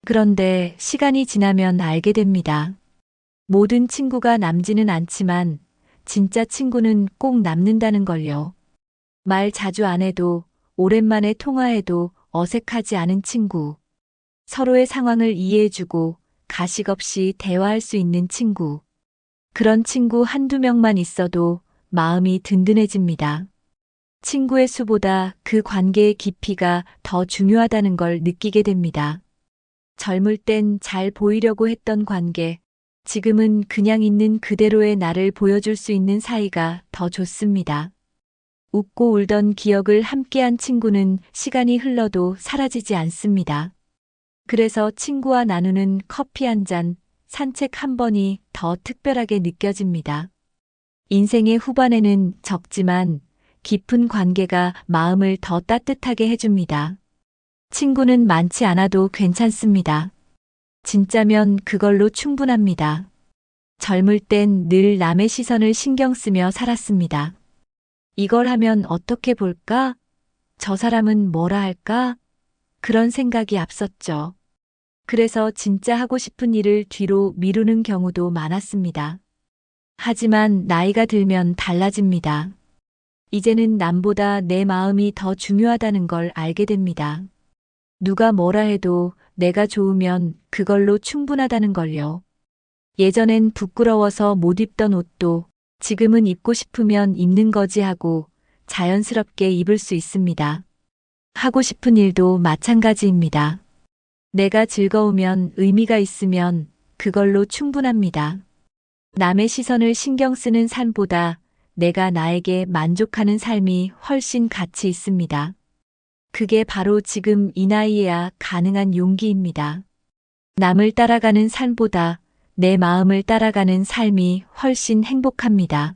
그런데 시간이 지나면 알게 됩니다. 모든 친구가 남지는 않지만 진짜 친구는 꼭 남는다는 걸요. 말 자주 안 해도 오랜만에 통화해도 어색하지 않은 친구. 서로의 상황을 이해해주고 가식 없이 대화할 수 있는 친구. 그런 친구 한두 명만 있어도 마음이 든든해집니다. 친구의 수보다 그 관계의 깊이가 더 중요하다는 걸 느끼게 됩니다. 젊을 땐 잘 보이려고 했던 관계, 지금은 그냥 있는 그대로의 나를 보여줄 수 있는 사이가 더 좋습니다. 웃고 울던 기억을 함께한 친구는 시간이 흘러도 사라지지 않습니다. 그래서 친구와 나누는 커피 한 잔, 산책 한 번이 더 특별하게 느껴집니다. 인생의 후반에는 적지만 깊은 관계가 마음을 더 따뜻하게 해줍니다. 친구는 많지 않아도 괜찮습니다. 진짜면 그걸로 충분합니다. 젊을 땐 늘 남의 시선을 신경 쓰며 살았습니다. 이걸 하면 어떻게 볼까? 저 사람은 뭐라 할까? 그런 생각이 앞섰죠. 그래서 진짜 하고 싶은 일을 뒤로 미루는 경우도 많았습니다. 하지만 나이가 들면 달라집니다. 이제는 남보다 내 마음이 더 중요하다는 걸 알게 됩니다. 누가 뭐라 해도 내가 좋으면 그걸로 충분하다는 걸요. 예전엔 부끄러워서 못 입던 옷도 지금은 입고 싶으면 입는 거지 하고 자연스럽게 입을 수 있습니다. 하고 싶은 일도 마찬가지입니다. 내가 즐거우면 의미가 있으면 그걸로 충분합니다. 남의 시선을 신경 쓰는 삶보다 내가 나에게 만족하는 삶이 훨씬 가치 있습니다. 그게 바로 지금 이 나이에야 가능한 용기입니다. 남을 따라가는 삶보다 내 마음을 따라가는 삶이 훨씬 행복합니다.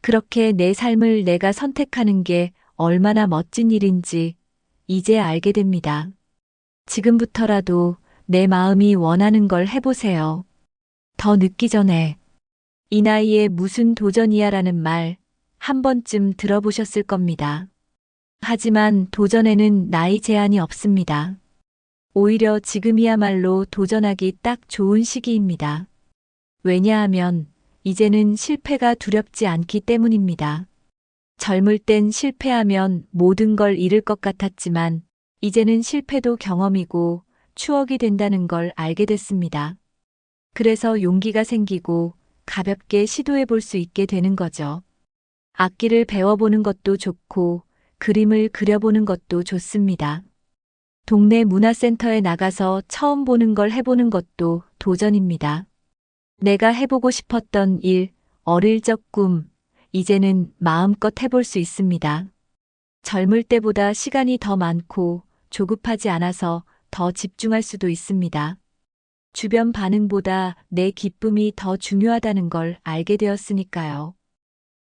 그렇게 내 삶을 내가 선택하는 게 얼마나 멋진 일인지 이제 알게 됩니다. 지금부터라도 내 마음이 원하는 걸 해보세요. 더 늦기 전에. 이 나이에 무슨 도전이야라는 말 한 번쯤 들어보셨을 겁니다. 하지만 도전에는 나이 제한이 없습니다. 오히려 지금이야말로 도전하기 딱 좋은 시기입니다. 왜냐하면 이제는 실패가 두렵지 않기 때문입니다. 젊을 땐 실패하면 모든 걸 잃을 것 같았지만 이제는 실패도 경험이고 추억이 된다는 걸 알게 됐습니다. 그래서 용기가 생기고 가볍게 시도해 볼 수 있게 되는 거죠. 악기를 배워보는 것도 좋고 그림을 그려보는 것도 좋습니다. 동네 문화센터에 나가서 처음 보는 걸 해보는 것도 도전입니다. 내가 해보고 싶었던 일, 어릴 적 꿈, 이제는 마음껏 해볼 수 있습니다. 젊을 때보다 시간이 더 많고 조급하지 않아서 더 집중할 수도 있습니다. 주변 반응보다 내 기쁨이 더 중요하다는 걸 알게 되었으니까요.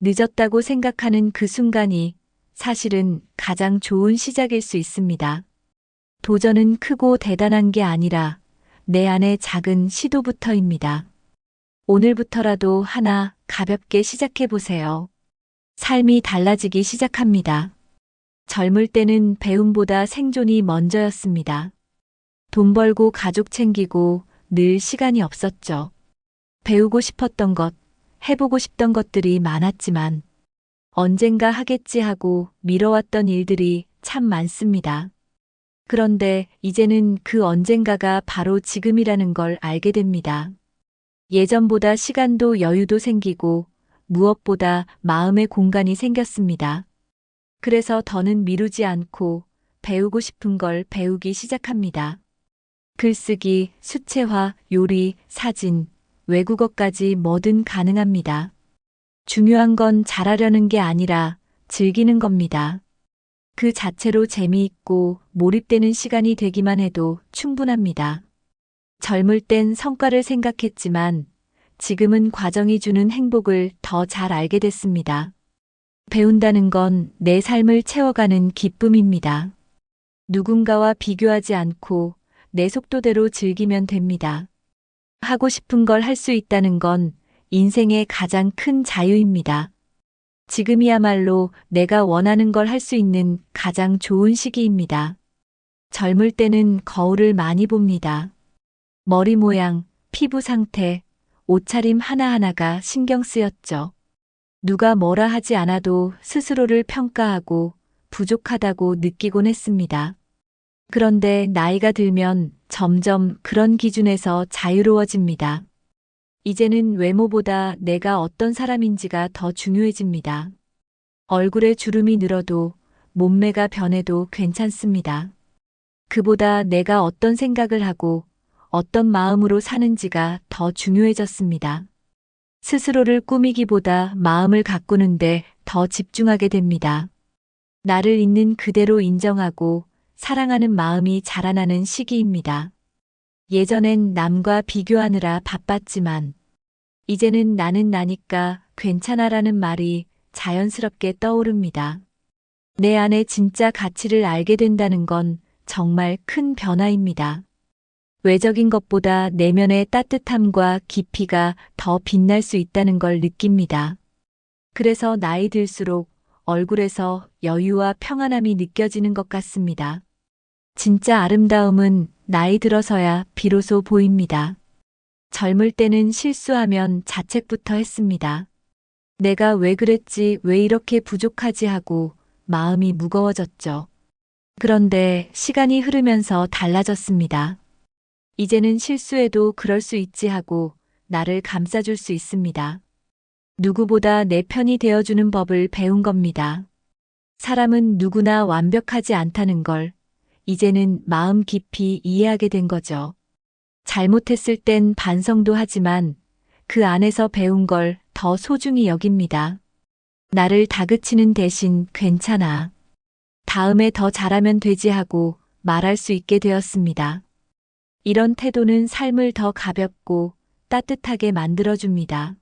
늦었다고 생각하는 그 순간이 사실은 가장 좋은 시작일 수 있습니다. 도전은 크고 대단한 게 아니라 내 안의 작은 시도부터입니다. 오늘부터라도 하나 가볍게 시작해 보세요. 삶이 달라지기 시작합니다. 젊을 때는 배움보다 생존이 먼저였습니다. 돈 벌고 가족 챙기고 늘 시간이 없었죠. 배우고 싶었던 것, 해보고 싶던 것들이 많았지만 언젠가 하겠지 하고 미뤄왔던 일들이 참 많습니다. 그런데 이제는 그 언젠가가 바로 지금이라는 걸 알게 됩니다. 예전보다 시간도 여유도 생기고 무엇보다 마음의 공간이 생겼습니다. 그래서 더는 미루지 않고 배우고 싶은 걸 배우기 시작합니다. 글쓰기, 수채화, 요리, 사진, 외국어까지 뭐든 가능합니다. 중요한 건 잘하려는 게 아니라 즐기는 겁니다. 그 자체로 재미있고 몰입되는 시간이 되기만 해도 충분합니다. 젊을 땐 성과를 생각했지만 지금은 과정이 주는 행복을 더 잘 알게 됐습니다. 배운다는 건 내 삶을 채워가는 기쁨입니다. 누군가와 비교하지 않고 내 속도대로 즐기면 됩니다. 하고 싶은 걸 할 수 있다는 건 인생의 가장 큰 자유입니다. 지금이야말로 내가 원하는 걸 할 수 있는 가장 좋은 시기입니다. 젊을 때는 거울을 많이 봅니다. 머리 모양, 피부 상태, 옷차림 하나하나가 신경 쓰였죠. 누가 뭐라 하지 않아도 스스로를 평가하고 부족하다고 느끼곤 했습니다. 그런데 나이가 들면 점점 그런 기준에서 자유로워집니다. 이제는 외모보다 내가 어떤 사람인지가 더 중요해집니다. 얼굴에 주름이 늘어도 몸매가 변해도 괜찮습니다. 그보다 내가 어떤 생각을 하고 어떤 마음으로 사는지가 더 중요해졌습니다. 스스로를 꾸미기보다 마음을 가꾸는데 더 집중하게 됩니다. 나를 있는 그대로 인정하고 사랑하는 마음이 자라나는 시기입니다. 예전엔 남과 비교하느라 바빴지만 이제는 나는 나니까 괜찮아라는 말이 자연스럽게 떠오릅니다. 내 안에 진짜 가치를 알게 된다는 건 정말 큰 변화입니다. 외적인 것보다 내면의 따뜻함과 깊이가 더 빛날 수 있다는 걸 느낍니다. 그래서 나이 들수록 얼굴에서 여유와 평안함이 느껴지는 것 같습니다. 진짜 아름다움은 나이 들어서야 비로소 보입니다. 젊을 때는 실수하면 자책부터 했습니다. 내가 왜 그랬지, 왜 이렇게 부족하지 하고 마음이 무거워졌죠. 그런데 시간이 흐르면서 달라졌습니다. 이제는 실수해도 그럴 수 있지 하고 나를 감싸줄 수 있습니다. 누구보다 내 편이 되어주는 법을 배운 겁니다. 사람은 누구나 완벽하지 않다는 걸 이제는 마음 깊이 이해하게 된 거죠. 잘못했을 땐 반성도 하지만 그 안에서 배운 걸 더 소중히 여깁니다. 나를 다그치는 대신 괜찮아. 다음에 더 잘하면 되지 하고 말할 수 있게 되었습니다. 이런 태도는 삶을 더 가볍고 따뜻하게 만들어줍니다.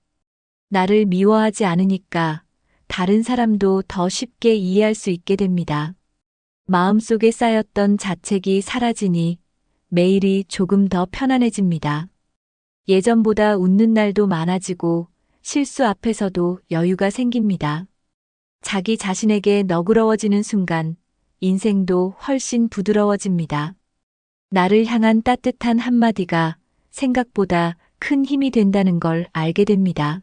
나를 미워하지 않으니까 다른 사람도 더 쉽게 이해할 수 있게 됩니다. 마음속에 쌓였던 자책이 사라지니 매일이 조금 더 편안해집니다. 예전보다 웃는 날도 많아지고 실수 앞에서도 여유가 생깁니다. 자기 자신에게 너그러워지는 순간 인생도 훨씬 부드러워집니다. 나를 향한 따뜻한 한마디가 생각보다 큰 힘이 된다는 걸 알게 됩니다.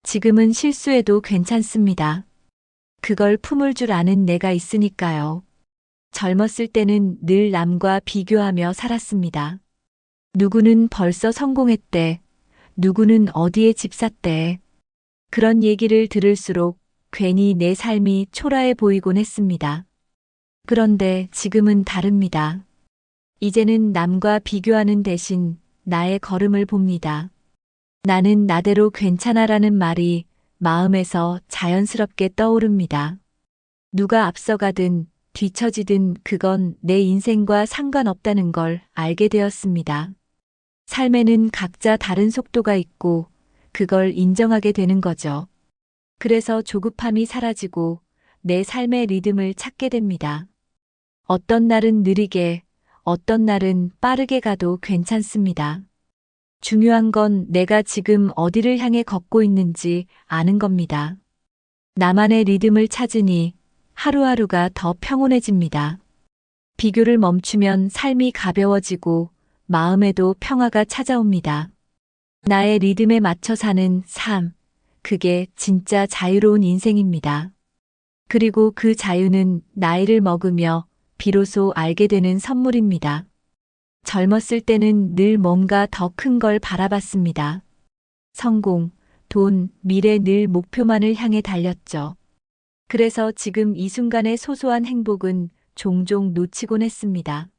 지금은 실수해도 괜찮습니다. 그걸 품을 줄 아는 내가 있으니까요. 젊었을 때는 늘 남과 비교하며 살았습니다. 누구는 벌써 성공했대. 누구는 어디에 집 샀대. 그런 얘기를 들을수록 괜히 내 삶이 초라해 보이곤 했습니다. 그런데 지금은 다릅니다. 이제는 남과 비교하는 대신 나의 걸음을 봅니다. 나는 나대로 괜찮아라는 말이 마음에서 자연스럽게 떠오릅니다. 누가 앞서가든 뒤처지든 그건 내 인생과 상관없다는 걸 알게 되었습니다. 삶에는 각자 다른 속도가 있고 그걸 인정하게 되는 거죠. 그래서 조급함이 사라지고 내 삶의 리듬을 찾게 됩니다. 어떤 날은 느리게, 어떤 날은 빠르게 가도 괜찮습니다. 중요한 건 내가 지금 어디를 향해 걷고 있는지 아는 겁니다. 나만의 리듬을 찾으니 하루하루가 더 평온해집니다. 비교를 멈추면 삶이 가벼워지고 마음에도 평화가 찾아옵니다. 나의 리듬에 맞춰 사는 삶, 그게 진짜 자유로운 인생입니다. 그리고 그 자유는 나이를 먹으며 비로소 알게 되는 선물입니다. 젊었을 때는 늘 뭔가 더 큰 걸 바라봤습니다. 성공, 돈, 미래 늘 목표만을 향해 달렸죠. 그래서 지금 이 순간의 소소한 행복은 종종 놓치곤 했습니다.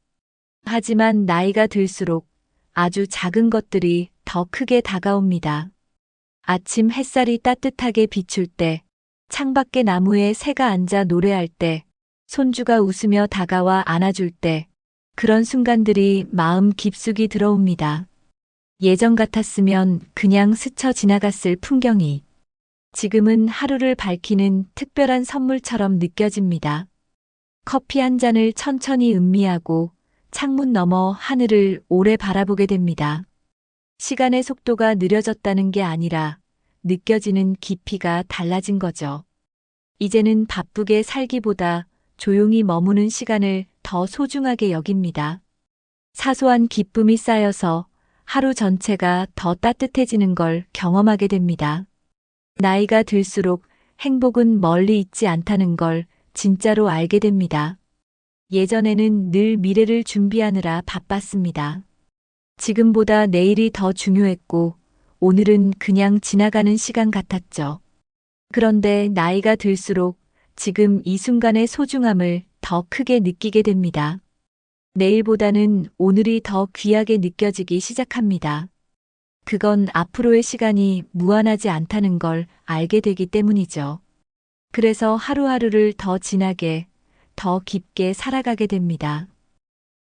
하지만 나이가 들수록 아주 작은 것들이 더 크게 다가옵니다. 아침 햇살이 따뜻하게 비출 때, 창밖의 나무에 새가 앉아 노래할 때, 손주가 웃으며 다가와 안아줄 때, 그런 순간들이 마음 깊숙이 들어옵니다. 예전 같았으면 그냥 스쳐 지나갔을 풍경이 지금은 하루를 밝히는 특별한 선물처럼 느껴집니다. 커피 한 잔을 천천히 음미하고 창문 너머 하늘을 오래 바라보게 됩니다. 시간의 속도가 느려졌다는 게 아니라 느껴지는 깊이가 달라진 거죠. 이제는 바쁘게 살기보다 조용히 머무는 시간을 더 소중하게 여깁니다. 사소한 기쁨이 쌓여서 하루 전체가 더 따뜻해지는 걸 경험하게 됩니다. 나이가 들수록 행복은 멀리 있지 않다는 걸 진짜로 알게 됩니다. 예전에는 늘 미래를 준비하느라 바빴습니다. 지금보다 내일이 더 중요했고, 오늘은 그냥 지나가는 시간 같았죠. 그런데 나이가 들수록 지금 이 순간의 소중함을 더 크게 느끼게 됩니다. 내일보다는 오늘이 더 귀하게 느껴지기 시작합니다. 그건 앞으로의 시간이 무한하지 않다는 걸 알게 되기 때문이죠. 그래서 하루하루를 더 진하게, 더 깊게 살아가게 됩니다.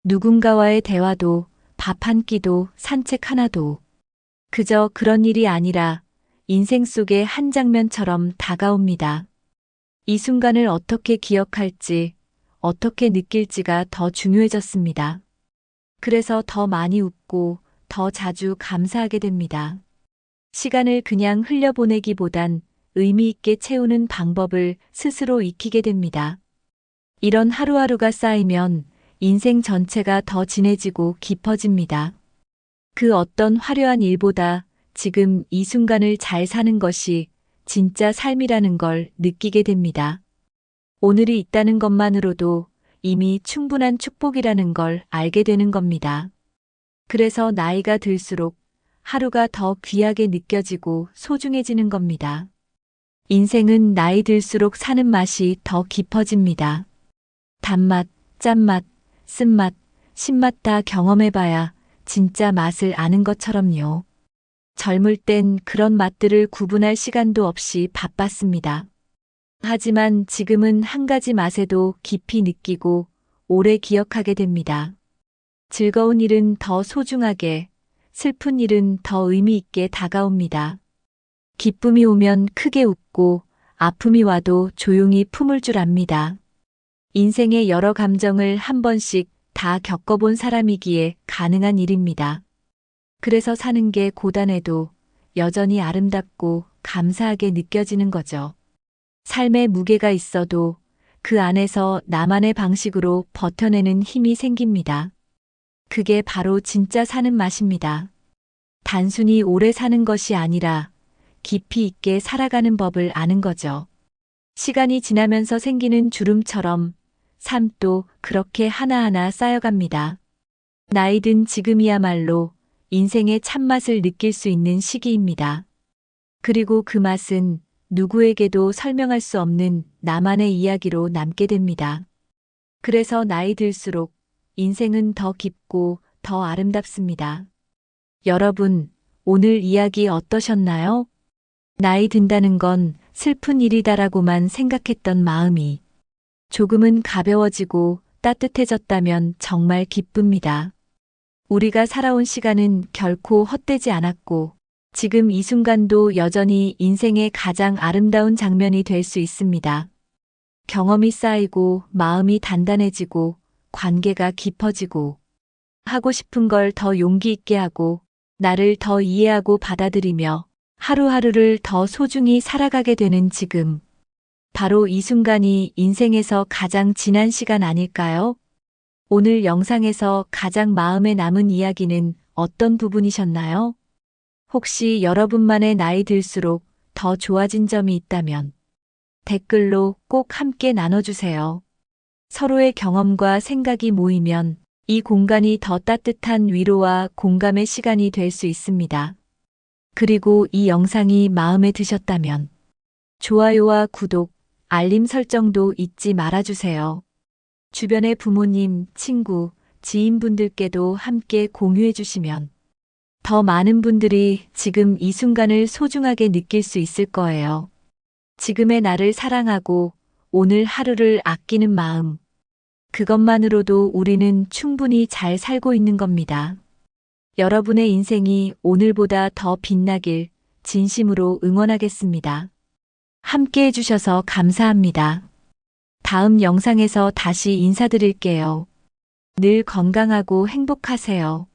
누군가와의 대화도, 밥 한 끼도, 산책 하나도 그저 그런 일이 아니라 인생 속의 한 장면처럼 다가옵니다. 이 순간을 어떻게 기억할지, 어떻게 느낄지가 더 중요해졌습니다. 그래서 더 많이 웃고 더 자주 감사하게 됩니다. 시간을 그냥 흘려보내기보단 의미 있게 채우는 방법을 스스로 익히게 됩니다. 이런 하루하루가 쌓이면 인생 전체가 더 진해지고 깊어집니다. 그 어떤 화려한 일보다 지금 이 순간을 잘 사는 것이 진짜 삶이라는 걸 느끼게 됩니다. 오늘이 있다는 것만으로도 이미 충분한 축복이라는 걸 알게 되는 겁니다. 그래서 나이가 들수록 하루가 더 귀하게 느껴지고 소중해지는 겁니다. 인생은 나이 들수록 사는 맛이 더 깊어집니다. 단맛, 짠맛, 쓴맛, 신맛 다 경험해봐야 진짜 맛을 아는 것처럼요. 젊을 땐 그런 맛들을 구분할 시간도 없이 바빴습니다. 하지만 지금은 한 가지 맛에도 깊이 느끼고 오래 기억하게 됩니다. 즐거운 일은 더 소중하게, 슬픈 일은 더 의미 있게 다가옵니다. 기쁨이 오면 크게 웃고 아픔이 와도 조용히 품을 줄 압니다. 인생의 여러 감정을 한 번씩 다 겪어본 사람이기에 가능한 일입니다. 그래서 사는 게 고단해도 여전히 아름답고 감사하게 느껴지는 거죠. 삶에 무게가 있어도 그 안에서 나만의 방식으로 버텨내는 힘이 생깁니다. 그게 바로 진짜 사는 맛입니다. 단순히 오래 사는 것이 아니라 깊이 있게 살아가는 법을 아는 거죠. 시간이 지나면서 생기는 주름처럼 삶도 그렇게 하나하나 쌓여갑니다. 나이 든 지금이야말로 인생의 참맛을 느낄 수 있는 시기입니다. 그리고 그 맛은 누구에게도 설명할 수 없는 나만의 이야기로 남게 됩니다. 그래서 나이 들수록 인생은 더 깊고 더 아름답습니다. 여러분, 오늘 이야기 어떠셨나요? 나이 든다는 건 슬픈 일이다라고만 생각했던 마음이 조금은 가벼워지고 따뜻해졌다면 정말 기쁩니다. 우리가 살아온 시간은 결코 헛되지 않았고 지금 이 순간도 여전히 인생의 가장 아름다운 장면이 될 수 있습니다. 경험이 쌓이고 마음이 단단해지고 관계가 깊어지고 하고 싶은 걸 더 용기 있게 하고 나를 더 이해하고 받아들이며 하루하루를 더 소중히 살아가게 되는 지금. 바로 이 순간이 인생에서 가장 진한 시간 아닐까요? 오늘 영상에서 가장 마음에 남은 이야기는 어떤 부분이셨나요? 혹시 여러분만의 나이 들수록 더 좋아진 점이 있다면 댓글로 꼭 함께 나눠주세요. 서로의 경험과 생각이 모이면 이 공간이 더 따뜻한 위로와 공감의 시간이 될 수 있습니다. 그리고 이 영상이 마음에 드셨다면 좋아요와 구독, 알림 설정도 잊지 말아주세요. 주변의 부모님, 친구, 지인분들께도 함께 공유해 주시면 더 많은 분들이 지금 이 순간을 소중하게 느낄 수 있을 거예요. 지금의 나를 사랑하고 오늘 하루를 아끼는 마음. 그것만으로도 우리는 충분히 잘 살고 있는 겁니다. 여러분의 인생이 오늘보다 더 빛나길 진심으로 응원하겠습니다. 함께 해주셔서 감사합니다. 다음 영상에서 다시 인사드릴게요. 늘 건강하고 행복하세요.